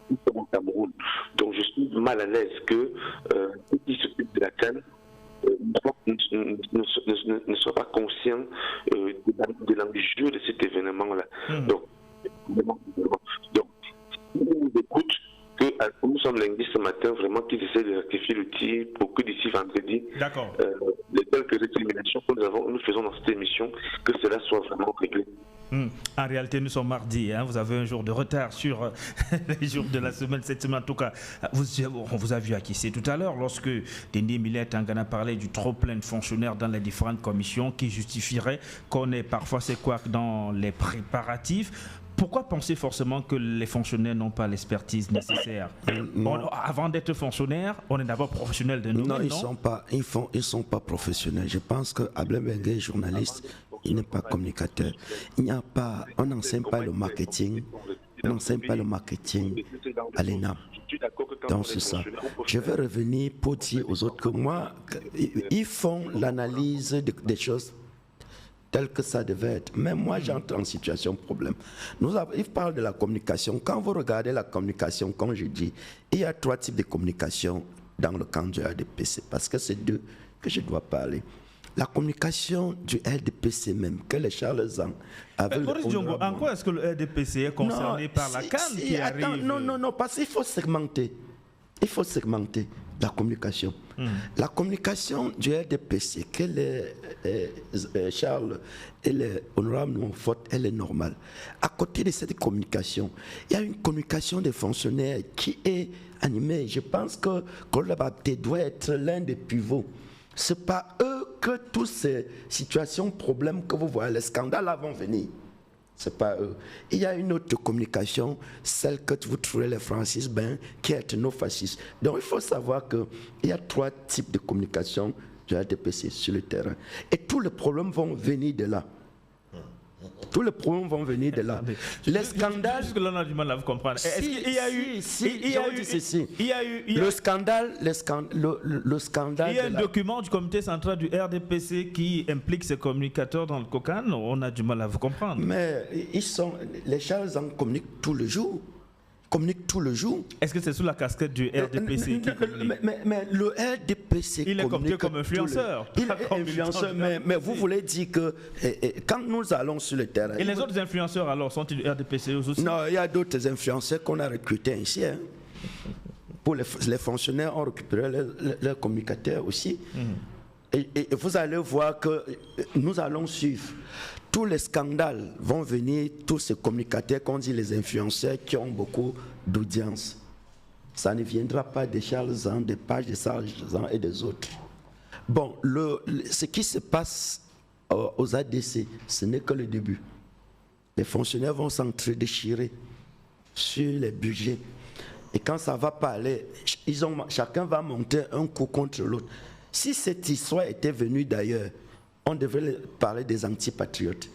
Speaker 5: qui sont au Cameroun. Donc, je suis mal à l'aise que ceux qui s'occupent de la CAN ne soient pas conscients de l'enjeu de cet événement-là. Donc, si on nous écoute, que nous sommes lundi ce matin, vraiment qu'ils essaient de rectifier le tir pour que d'ici vendredi, les quelques récriminations que nous faisons dans cette émission, que cela soit vraiment réglé.
Speaker 1: En réalité, nous sommes mardi, vous avez un jour de retard sur les jours de la semaine, cette semaine. En tout cas, on vous a vu acquiescer tout à l'heure lorsque Denis Millet Tangana parlait du trop plein de fonctionnaires dans les différentes commissions qui justifierait qu'on ait parfois ces couacs dans les préparatifs. Pourquoi penser forcément que les fonctionnaires n'ont pas l'expertise nécessaire? Avant d'être fonctionnaire, on est d'abord professionnel de nous.
Speaker 3: Non, ils sont pas professionnels. Je pense que Ablaye Bengue est journaliste, il n'est pas communicateur. On n'enseigne pas le marketing. On n'enseigne pas le marketing à l'ENAM. Donc c'est ça. Je vais revenir pour dire aux autres que moi, ils font l'analyse des choses tel que ça devait être. Mais moi, j'entre en situation de problème. Il parle de la communication. Quand vous regardez la communication, comme je dis, il y a 3 types de communication dans le camp du RDPC, parce que c'est 2 que je dois parler. La communication du RDPC même, que les Charles Zang avaient...
Speaker 1: Boris Diongo, en quoi est-ce que le RDPC est concerné par la CAN qui arrive?
Speaker 3: Non, parce qu'il faut segmenter. Il faut segmenter la communication. La communication du RDPC, que les Charles et les honorables Montfort, elle est normale. À côté de cette communication, il y a une communication des fonctionnaires qui est animée. Je pense que Claude Bapté doit être l'un des pivots. Ce n'est pas eux que toutes ces situations, problèmes que vous voyez, les scandales vont venir. Ce n'est pas eux. Il y a une autre communication, celle que vous trouvez les Francis Ben, qui est nos fascistes. Donc il faut savoir qu'il y a 3 types de communication du RDPC sur le terrain. Et tous les problèmes vont venir de là. Tous les problèmes vont venir de là. Les scandales...
Speaker 1: Jusque là, on a du mal à vous comprendre. Est-ce qu'il y a eu...
Speaker 3: Le scandale...
Speaker 1: Il y a un document du comité central du RDPC qui implique ces communicateurs dans le COCAN. On a du mal à vous comprendre.
Speaker 3: Mais les Charles en communiquent tout le jour. Est-ce
Speaker 1: que c'est sous la casquette du RDPC qui communique?
Speaker 3: Mais le RDPC
Speaker 1: il est compté comme influenceur.
Speaker 3: Il est influenceur, mais vous voulez dire que quand nous allons sur le terrain...
Speaker 1: Et les autres influenceurs alors, sont-ils du RDPC aussi?
Speaker 3: Non, il y a d'autres influenceurs qu'on a recrutés ici. Pour les fonctionnaires, on récupère leurs communicateurs aussi. Et vous allez voir que nous allons suivre. Tous les scandales vont venir, tous ces communicateurs qu'on dit les influenceurs qui ont beaucoup d'audience. Ça ne viendra pas des Charles Zang, des pages de Charles Zang et des autres. Bon, ce qui se passe aux ADC, ce n'est que le début. Les fonctionnaires vont s'entre-déchirer sur les budgets. Et quand ça ne va pas aller, chacun va monter un coup contre l'autre. Si cette histoire était venue d'ailleurs, on devait parler des antipatriotes.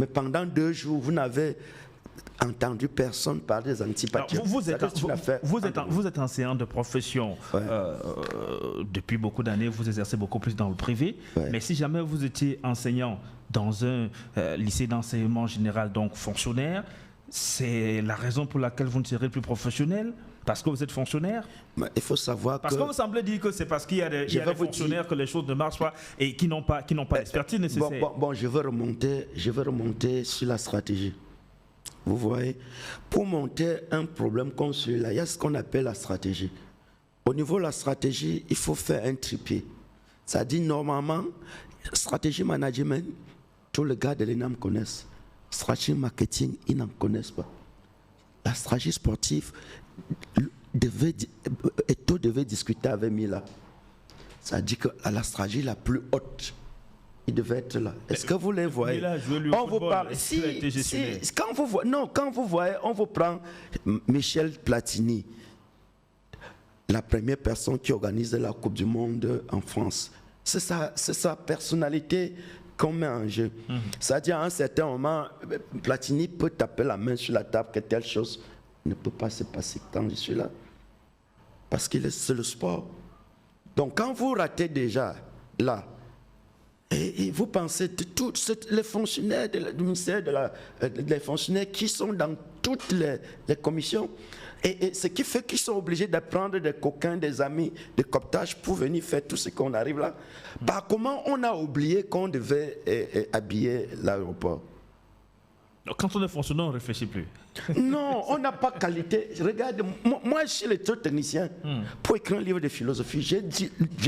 Speaker 3: Mais pendant 2 jours, vous n'avez entendu personne parler des antipatriotes.
Speaker 1: Vous êtes enseignant de profession. Ouais. Depuis beaucoup d'années, vous exercez beaucoup plus dans le privé. Ouais. Mais si jamais vous étiez enseignant dans un lycée d'enseignement général, donc fonctionnaire, c'est la raison pour laquelle vous ne serez plus professionnel? Parce que vous êtes fonctionnaire?
Speaker 3: Mais il faut savoir
Speaker 1: parce que vous semblez dire que c'est parce qu'il y a des fonctionnaires que les choses ne marchent pas et qui n'ont pas l'expertise nécessaire.
Speaker 3: Bon, je veux remonter sur la stratégie. Vous voyez, pour monter un problème comme celui-là, il y a ce qu'on appelle la stratégie. Au niveau de la stratégie, il faut faire un tripier. Ça dit normalement, stratégie management, tous les gars de l'ENAM connaissent. Stratégie marketing, ils n'en connaissent pas. La stratégie sportive, Eto devait discuter avec Mila. Ça dit que la stratégie la plus haute, il devait être là. Est-ce que vous les voyez? On vous parle. Quand vous voyez, on vous prend Michel Platini, la première personne qui organise la Coupe du Monde en France. C'est sa personnalité qu'on met en jeu. C'est-à-dire, à un certain moment, Platini peut taper la main sur la table que telle chose ne peut pas se passer quand je suis là. Parce que c'est le sport. Donc, quand vous ratez déjà là, et vous pensez de tous les fonctionnaires du ministère, les fonctionnaires qui sont dans toutes les commissions, et ce qui fait qu'ils sont obligés de prendre des coquins, des amis de cooptage pour venir faire tout ce qu'on arrive là. Par comment on a oublié qu'on devait habiller l'aéroport?
Speaker 1: Quand on est fonctionnaire, on ne réfléchit plus.
Speaker 3: Non, on n'a pas qualité. Regarde, moi, je suis le technicien. Pour écrire un livre de philosophie, j'ai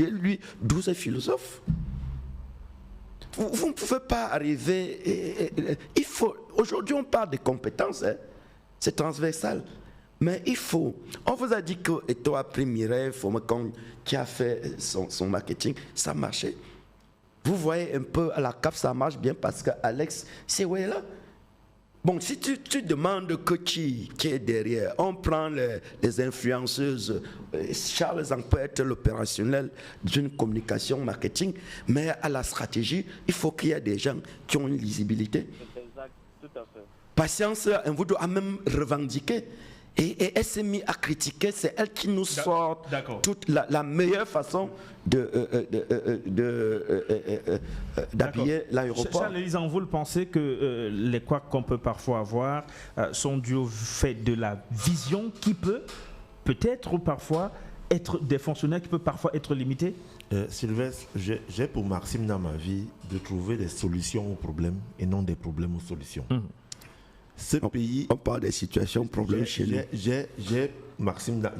Speaker 3: lu 12 philosophes. Vous ne pouvez pas arriver. Il faut. Aujourd'hui, on parle de compétences. Hein. C'est transversal. Mais il faut. On vous a dit que Eto a pris Mireille Fomekong qui a fait son marketing. Ça marchait. Vous voyez un peu à la CAF, ça marche bien parce qu'Alex, c'est où est là. Bon, si tu demandes que qui est derrière, on prend les influenceuses. Charles en peut être l'opérationnel d'une communication marketing, mais à la stratégie, il faut qu'il y ait des gens qui ont une lisibilité.
Speaker 4: Exact, tout à fait.
Speaker 3: Patience, Mvoudou a même revendiqué. Et elle s'est mise à critiquer, c'est elle qui nous sort toute la meilleure façon d'habiller l'aéroport.
Speaker 1: Charles-Élise Anvoul, pensez que les couacs qu'on peut parfois avoir sont dus au fait de la vision qui peut-être ou parfois être des fonctionnaires qui peut parfois être limités?
Speaker 2: Sylvestre, j'ai pour maxime dans ma vie de trouver des solutions aux problèmes et non des problèmes aux solutions. Ce pays,
Speaker 3: on parle des situations, problèmes chez nous.
Speaker 2: J'ai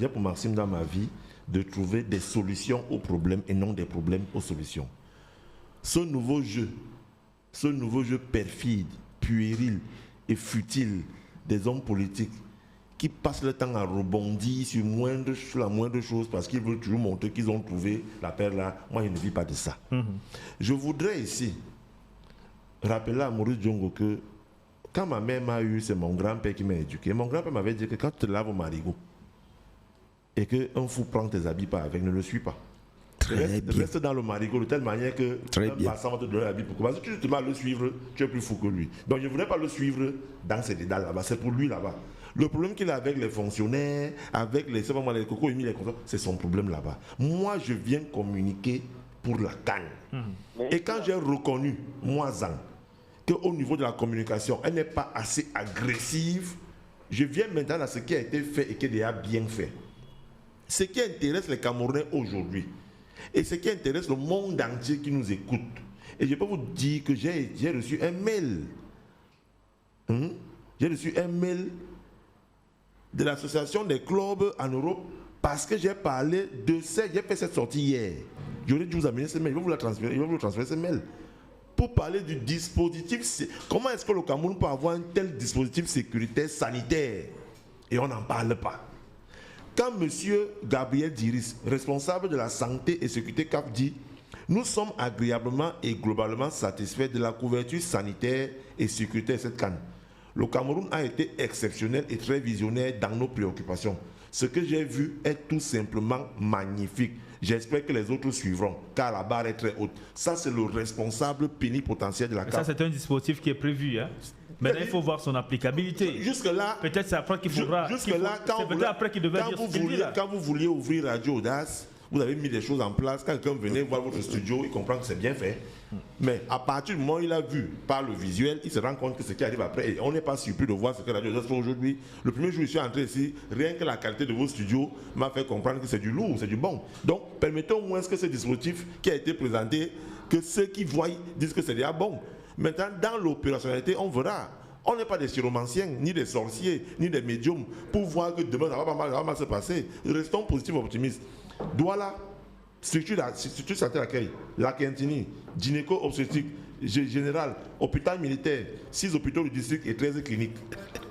Speaker 2: pour maxime dans ma vie de trouver des solutions aux problèmes et non des problèmes aux solutions. Ce nouveau jeu perfide, puéril et futile des hommes politiques qui passent le temps à rebondir sur la moindre chose parce qu'ils veulent toujours montrer qu'ils ont trouvé la perle là, moi je ne vis pas de ça. Je voudrais ici rappeler à Maurice Djongo que quand ma mère m'a eu, c'est mon grand-père qui m'a éduqué. Mon grand-père m'avait dit que quand tu te laves au marigot et qu'un fou prend tes habits pas avec, ne le suis pas. Reste dans le marigot de telle manière que un passant va te donner l'habit. Parce que tu te mets à le suivre, tu es plus fou que lui. Donc je ne voulais pas le suivre dans ces dédales là-bas. C'est pour lui là-bas. Le problème qu'il a avec les fonctionnaires, avec les cocos et les consorts, c'est son problème là-bas. Moi, je viens communiquer pour la canne. Et quand j'ai reconnu, moi, qu'au niveau de la communication, elle n'est pas assez agressive, je viens maintenant à ce qui a été fait et qui est déjà bien fait. Ce qui intéresse les Camerounais aujourd'hui, et ce qui intéresse le monde entier qui nous écoute. Et je peux vous dire que j'ai reçu un mail. J'ai reçu un mail de l'association des clubs en Europe parce que j'ai parlé de ça. J'ai fait cette sortie hier. J'aurais dû vous amener ce mail. Je vais vous la transférer. Je vais vous transférer ce mail. Pour parler du dispositif, comment est-ce que le Cameroun peut avoir un tel dispositif sécuritaire sanitaire et on n'en parle pas. Quand M. Gabriel Diris, responsable de la santé et sécurité CAF, dit « Nous sommes agréablement et globalement satisfaits de la couverture sanitaire et sécuritaire de cette canne. Le Cameroun a été exceptionnel et très visionnaire dans nos préoccupations. Ce que j'ai vu est tout simplement magnifique. J'espère que les autres suivront, car la barre est très haute. » Ça, c'est le responsable plénipotentiaire de la CAF.
Speaker 1: Ça, c'est un dispositif qui est prévu. Hein? Maintenant, il faut voir son applicabilité.
Speaker 2: Jusque-là,
Speaker 1: peut-être c'est après qu'il faudra.
Speaker 2: Quand vous vouliez ouvrir Radio Audace, vous avez mis des choses en place. Quand quelqu'un venait voir votre studio, il comprend que c'est bien fait. Mais à partir du moment où il a vu par le visuel, il se rend compte que ce qui arrive après, et on n'est pas surpris de voir ce que Radio Audace fait aujourd'hui. Le premier jour où je suis entré ici, rien que la qualité de vos studios m'a fait comprendre que c'est du lourd, c'est du bon. Donc, permettons au moins que ce dispositif qui a été présenté, que ceux qui voient disent que c'est déjà bon. Maintenant, dans l'opérationnalité, on verra. On n'est pas des chiromanciens, ni des sorciers, ni des médiums, pour voir que demain, ça va mal se passer. Restons positifs, optimistes. Douala, structure santé d'accueil, la Quintini, gynéco-obstétrique, général, hôpital militaire, 6 hôpitaux du district et 13 cliniques.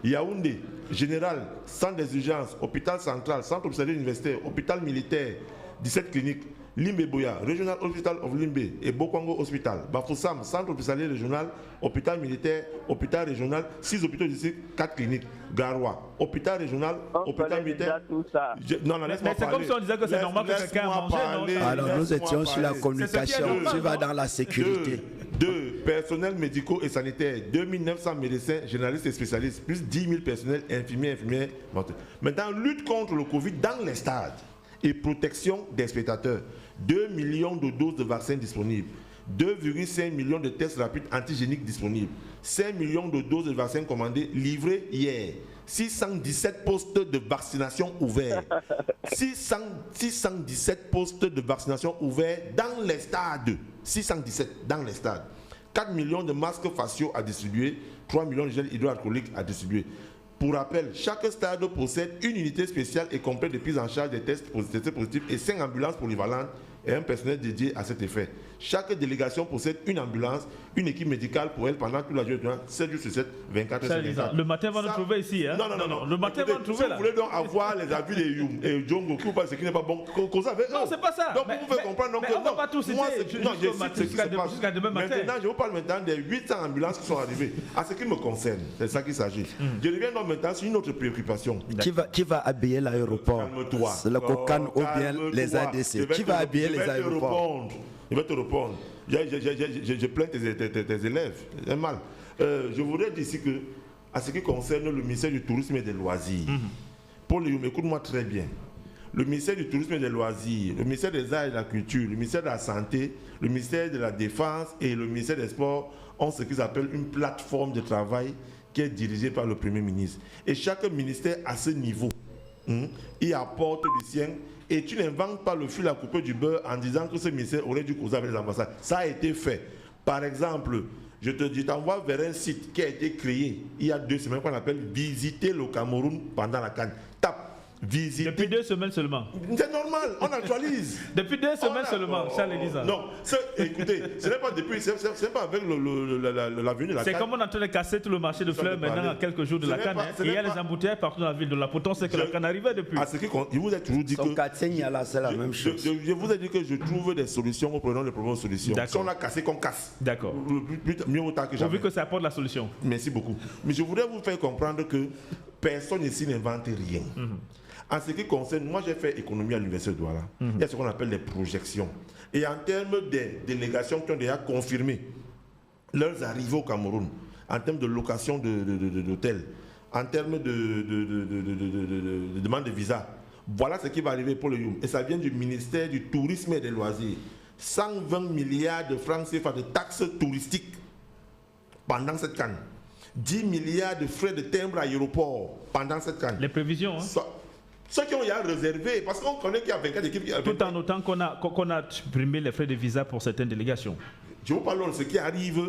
Speaker 2: Yaoundé, général, centre des urgences, hôpital central, centre hospitalier universitaire, hôpital militaire, 17 cliniques. Limbe Boya, Regional Hospital of Limbe et Bokwango Hospital. Bafoussam, centre hospitalier régional, hôpital militaire, hôpital régional, 6 hôpitaux district, 4 cliniques. Garoua, hôpital régional, hôpital militaire.
Speaker 4: Tout ça.
Speaker 2: Non, laisse-moi parler.
Speaker 1: C'est comme si on disait que c'est normal que quelqu'un a mangé, non?
Speaker 3: Alors nous étions sur la communication, tu vas dans la sécurité.
Speaker 2: 2. Personnels médicaux et sanitaires, 2900 médecins, généralistes et spécialistes, plus 10 000 personnels, infirmiers. Maintenant, lutte contre le Covid dans les stades et protection des spectateurs. 2 millions de doses de vaccins disponibles, 2,5 millions de tests rapides antigéniques disponibles, 5 millions de doses de vaccins commandées livrées hier, 617 postes de vaccination ouverts, 617 postes de vaccination ouverts dans les stades, 617 dans les stades, 4 millions de masques faciaux à distribuer, 3 millions de gels hydroalcooliques à distribuer. Pour rappel, chaque stade possède une unité spéciale et complète de prise en charge des tests positifs et 5 ambulances polyvalentes et un personnel dédié à cet effet. Chaque délégation possède une ambulance, une équipe médicale pour elle pendant toute la journée, 7 jours sur 7, 24 heures sur 24.
Speaker 1: Le matin, va nous trouver ici. Hein?
Speaker 2: Non.
Speaker 1: Le matin, va nous trouver là.
Speaker 2: Vous voulez donc avoir les avis des Youm et Djongo, ce qui n'est pas bon, cause avec eux.
Speaker 1: Non, c'est pas ça.
Speaker 2: Donc vous pouvez comprendre.
Speaker 1: Mais on ne va pas tout citer.
Speaker 2: Jusqu'à demain matin. Maintenant, je vous parle maintenant des 800 ambulances qui sont arrivées. À ce qui me concerne, c'est ça qu'il s'agit. Je reviens donc maintenant sur une autre préoccupation.
Speaker 3: Qui va habiller l'aéroport?
Speaker 2: Calme-toi.
Speaker 3: Le COCAN ou bien les ADC? Qui va habiller les aéroports?
Speaker 2: Je vais te répondre. Je plains tes élèves. C'est mal. Je voudrais dire ici que, à ce qui concerne le ministère du Tourisme et des Loisirs, Paul Youm, écoute-moi très bien. Le ministère du Tourisme et des Loisirs, le ministère des Arts et de la Culture, le ministère de la Santé, le ministère de la Défense et le ministère des Sports ont ce qu'ils appellent une plateforme de travail qui est dirigée par le Premier ministre. Et chaque ministère à ce niveau, il apporte du sien. Et tu n'inventes pas le fil à couper du beurre en disant que ce ministère aurait dû causer avec les ambassades. Ça a été fait. Par exemple, je t'envoie vers un site qui a été créé il y a 2 semaines qu'on appelle Visiter le Cameroun pendant la CAN. Tape. Visiter.
Speaker 1: Depuis 2 semaines seulement.
Speaker 2: C'est normal, on actualise.
Speaker 1: Depuis 2 semaines seulement, Charles Elisa.
Speaker 2: Non, écoutez, ce n'est pas depuis, c'est pas avec la venue de la CAN.
Speaker 1: C'est comme on est en train de casser tout le marché de fleurs maintenant à quelques jours de la CAN. Il y a les embouteillages partout dans la ville de la Potence, c'est que la CAN arrivait depuis.
Speaker 2: Je vous ai toujours dit que.
Speaker 3: C'est la même chose.
Speaker 2: Je vous ai dit que je trouve des solutions, prenons les problèmes de solutions. Si on a cassé, qu'on casse.
Speaker 1: D'accord.
Speaker 2: Mieux vaut tard que jamais.
Speaker 1: Pourvu que ça apporte la solution.
Speaker 2: Merci beaucoup. Mais je voudrais vous faire comprendre que personne ici n'invente rien. En ce qui concerne, moi j'ai fait économie à l'université de Douala. Il y a ce qu'on appelle les projections. Et en termes des délégations qui ont déjà confirmé leurs arrivées au Cameroun, en termes de location d'hôtels, en termes de demande de visa, voilà ce qui va arriver pour le Youm. Et ça vient du ministère du Tourisme et des Loisirs. 120 milliards de francs CFA de taxes touristiques pendant cette CAN. 10 milliards de frais de timbre à l'aéroport pendant cette CAN.
Speaker 1: Les prévisions, hein?
Speaker 2: Ceux qui ont déjà réservé, parce qu'on connaît qu'il y a 24 équipes.
Speaker 1: Tout en notant qu'on a supprimé les frais de visa pour certaines délégations.
Speaker 2: Je vous parle de ce qui arrive.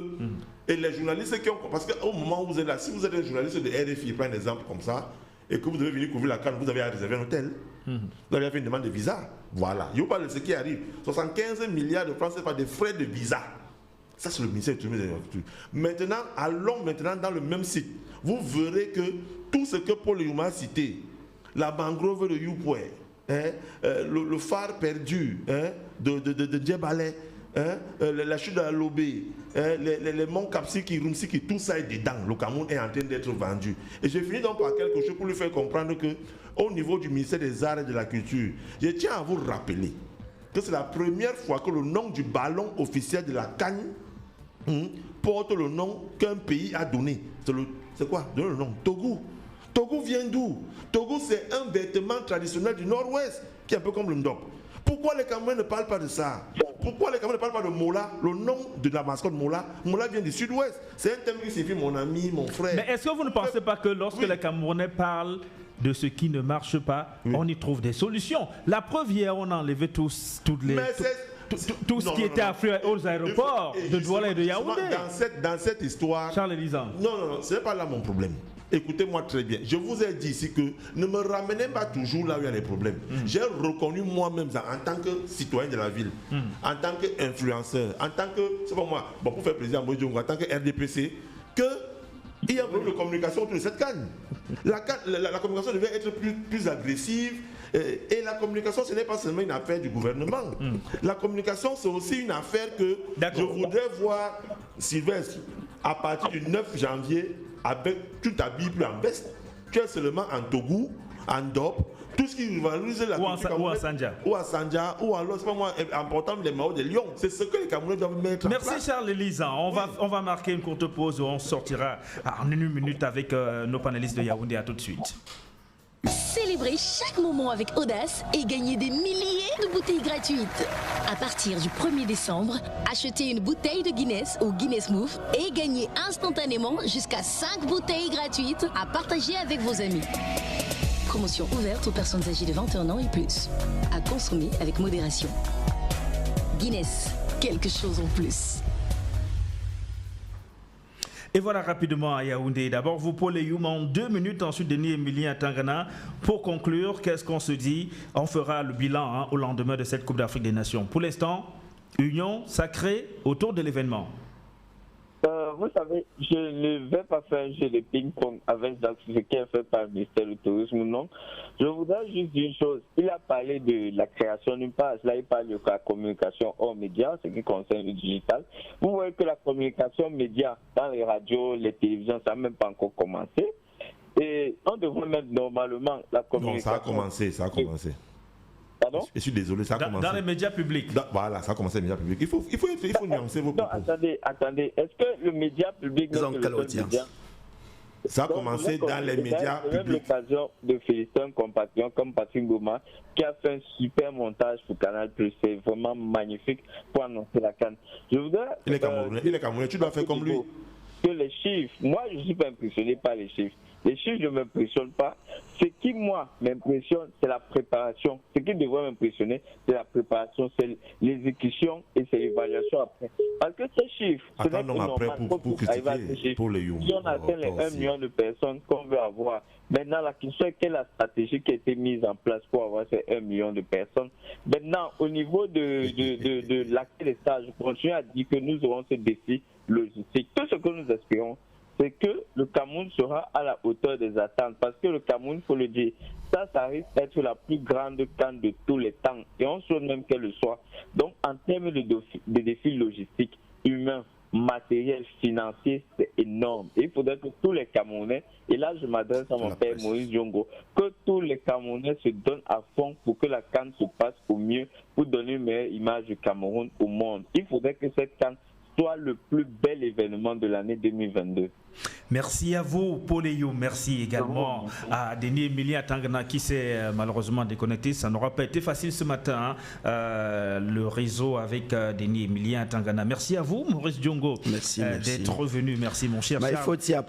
Speaker 2: Et les journalistes qui ont. Parce qu'au moment où vous êtes là, si vous êtes un journaliste de RFI, prends un exemple comme ça, et que vous devez venir couvrir la CAN, vous avez à réserver un hôtel. Vous avez fait une demande de visa. Voilà. Je vous parle de ce qui arrive. 75 milliards de francs, c'est pas des frais de visa. Ça, c'est le ministère du Tourisme et de l'Agriculture. Maintenant, allons maintenant dans le même site. Vous verrez que tout ce que Paul Youm a cité, la mangrove de Youpoué, le phare perdu de Djebale, la chute de la Lobé, les monts Kapsiki, Rumsiki, tout ça est dedans. Le Cameroun est en train d'être vendu. Et je finis donc par quelque chose pour lui faire comprendre qu'au niveau du ministère des Arts et de la Culture, je tiens à vous rappeler que c'est la première fois que le nom du ballon officiel de la CAN porte le nom qu'un pays a donné. C'est quoi? Donne le nom. Togo. Togo vient d'où? Togo, c'est un vêtement traditionnel du Nord-Ouest, qui est un peu comme le Ndop. Pourquoi les Camerounais ne parlent pas de ça? Pourquoi les Camerounais ne parlent pas de Mola? Le nom de la mascotte Mola, Mola vient du Sud-Ouest. C'est un thème qui signifie mon ami, mon frère.
Speaker 1: Mais est-ce que vous ne pensez pas que lorsque les Camerounais parlent de ce qui ne marche pas, on y trouve des solutions? La preuve, hier, on a enlevé toutes les tout ce qui était afflué aux aéroports de Douala et de Yaoundé.
Speaker 2: Dans cette histoire...
Speaker 1: Charles Elizan.
Speaker 2: Non, ce n'est pas là mon problème. Écoutez-moi très bien. Je vous ai dit ici que ne me ramenez pas toujours là où il y a des problèmes. J'ai reconnu moi-même en tant que citoyen de la ville, en tant qu'influenceur, en tant que, c'est pas moi, bon, pour faire plaisir à Moïse Diongo, en tant que RDPC, qu'il y a un problème de communication autour de cette canne. La communication devait être plus agressive. Et la communication, ce n'est pas seulement une affaire du gouvernement. La communication, c'est aussi une affaire que je voudrais voir Sylvestre à partir du 9 janvier. Avec, tu t'habilles plus en veste, tu es seulement en Togo, en Dop, tout ce qui valorise la culture
Speaker 1: ou à Sandja.
Speaker 2: Ou à Sandja, ou alors, c'est pas moi, en portant les maillots de Lyon. C'est ce que les Camerounais doivent mettre en place.
Speaker 1: Merci Charles Elizan. On va marquer une courte pause où on sortira en une minute avec nos panélistes de Yaoundé. À tout de suite.
Speaker 6: Célébrez chaque moment avec audace et gagnez des milliers de bouteilles gratuites. À partir du 1er décembre, achetez une bouteille de Guinness au Guinness Move et gagnez instantanément jusqu'à 5 bouteilles gratuites à partager avec vos amis. Promotion ouverte aux personnes âgées de 21 ans et plus. À consommer avec modération. Guinness, quelque chose en plus.
Speaker 1: Et voilà rapidement à Yaoundé. D'abord, vous Paul Youm en 2 minutes, ensuite Denis Emilien Tangana. Pour conclure, qu'est-ce qu'on se dit? On fera le bilan au lendemain de cette Coupe d'Afrique des Nations. Pour l'instant, union sacrée autour de l'événement.
Speaker 4: Vous savez, je ne vais pas faire un jeu de ping-pong avec ce qui est fait par le ministère du Tourisme, non. Je voudrais juste dire une chose. Il a parlé de la création d'une page. Là, il parle de la communication hors médias, ce qui concerne le digital. Vous voyez que la communication média dans les radios, les télévisions, ça n'a même pas encore commencé. Et on devrait mettre normalement la communication...
Speaker 2: Non, ça a commencé.
Speaker 4: Pardon?
Speaker 2: Je suis désolé, ça a commencé.
Speaker 1: Dans les médias publics.
Speaker 2: Voilà, ça a commencé dans les médias publics. Il faut nuancer vos propos.
Speaker 4: Non, attendez. Est-ce que le média public...
Speaker 3: Ils ont quelle audience?
Speaker 2: Ça a commencé dans les médias publics.
Speaker 4: J'ai eu l'occasion de féliciter un compatriote comme Patrick Goma qui a fait un super montage pour Canal+. C'est vraiment magnifique pour annoncer la CAN. Je voudrais...
Speaker 2: Il est Camerounais, tu dois faire comme lui.
Speaker 4: Que les chiffres, moi je ne suis pas impressionné par les chiffres. Les chiffres ne m'impressionnent pas. Ce qui, moi, m'impressionne, c'est la préparation. Ce qui devrait m'impressionner, c'est la préparation, c'est l'exécution et c'est l'évaluation après. Parce que ces chiffres, ce n'est pas normal
Speaker 2: pour critiquer, pour les Youm.
Speaker 4: Si on atteint les 1 million de personnes qu'on veut avoir, maintenant la question est quelle est la stratégie qui a été mise en place pour avoir ces 1 million de personnes. Maintenant, au niveau de l'accès des stages, je continue à dire que nous aurons ce défi logistique. Tout ce que nous espérons, c'est que le Cameroun sera à la hauteur des attentes. Parce que le Cameroun, il faut le dire, ça risque d'être la plus grande CAN de tous les temps. Et on souhaite même qu'elle le soit. Donc, en termes de défis logistiques, humains, matériels, financiers, c'est énorme. Et il faudrait que tous les Camerounais, et là je m'adresse à mon père Moïse Diongo, que tous les Camerounais se donnent à fond pour que la CAN se passe au mieux, pour donner une meilleure image du Cameroun au monde. Il faudrait que cette CAN soit le plus bel événement de l'année 2022.
Speaker 1: Merci à vous, Paul Youm. Merci également à Denis Emilien Tangana qui s'est malheureusement déconnecté. Ça n'aura pas été facile ce matin, le réseau avec Denis Emilien Tangana. Merci à vous, Maurice Diongo, d'être venu. Merci, mon cher.
Speaker 3: Il faut dire à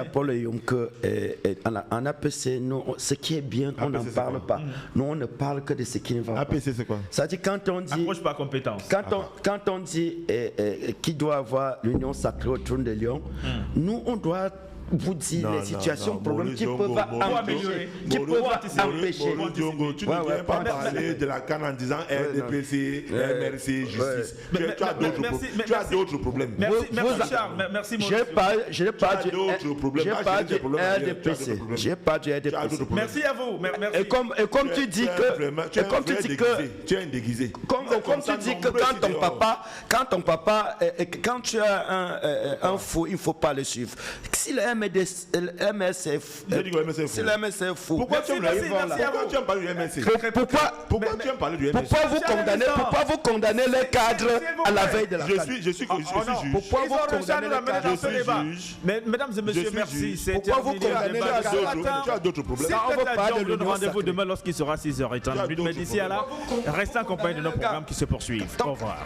Speaker 3: Paul Youm qu'en APC, ce qui est bien, on n'en parle pas. Nous, on ne parle que de ce qui ne va pas.
Speaker 2: APC, c'est quoi?
Speaker 3: C'est-à-dire quand on dit...
Speaker 1: Approche par compétence.
Speaker 3: Quand on dit qui doit avoir l'union sacrée autour de Lyon, nous, on doit vous dire les situations, problèmes qui peuvent empêcher. Tu ne
Speaker 2: viens pas parler de la CAN en disant RDPC, MRC, justice. Tu as d'autres problèmes.
Speaker 1: Merci Charles. Merci Maurice.
Speaker 3: Je n'ai pas du RDPC. Je n'ai pas du RDPC.
Speaker 1: Merci à vous.
Speaker 3: Et comme tu dis que...
Speaker 2: Tu es déguisé.
Speaker 3: Comme tu dis que quand tu as un faux, il ne faut pas le suivre. Si le MSF, c'est le MSF fou.
Speaker 2: Pourquoi tu aimes parler du MSF? Pourquoi tu aimes parler du MSF?
Speaker 3: Pourquoi vous condamnez les cadres à la veille de la CAN?
Speaker 2: Je suis juge.
Speaker 3: Pourquoi vous condamnez les cadres?
Speaker 1: Mesdames et messieurs, merci.
Speaker 3: Pourquoi vous condamnez les cadres?
Speaker 2: Tu as d'autres problèmes.
Speaker 1: On va pas de rendez-vous demain lorsqu'il sera 6h30. Mais d'ici à là, restez en compagnie de nos programmes qui se poursuivent. Au revoir.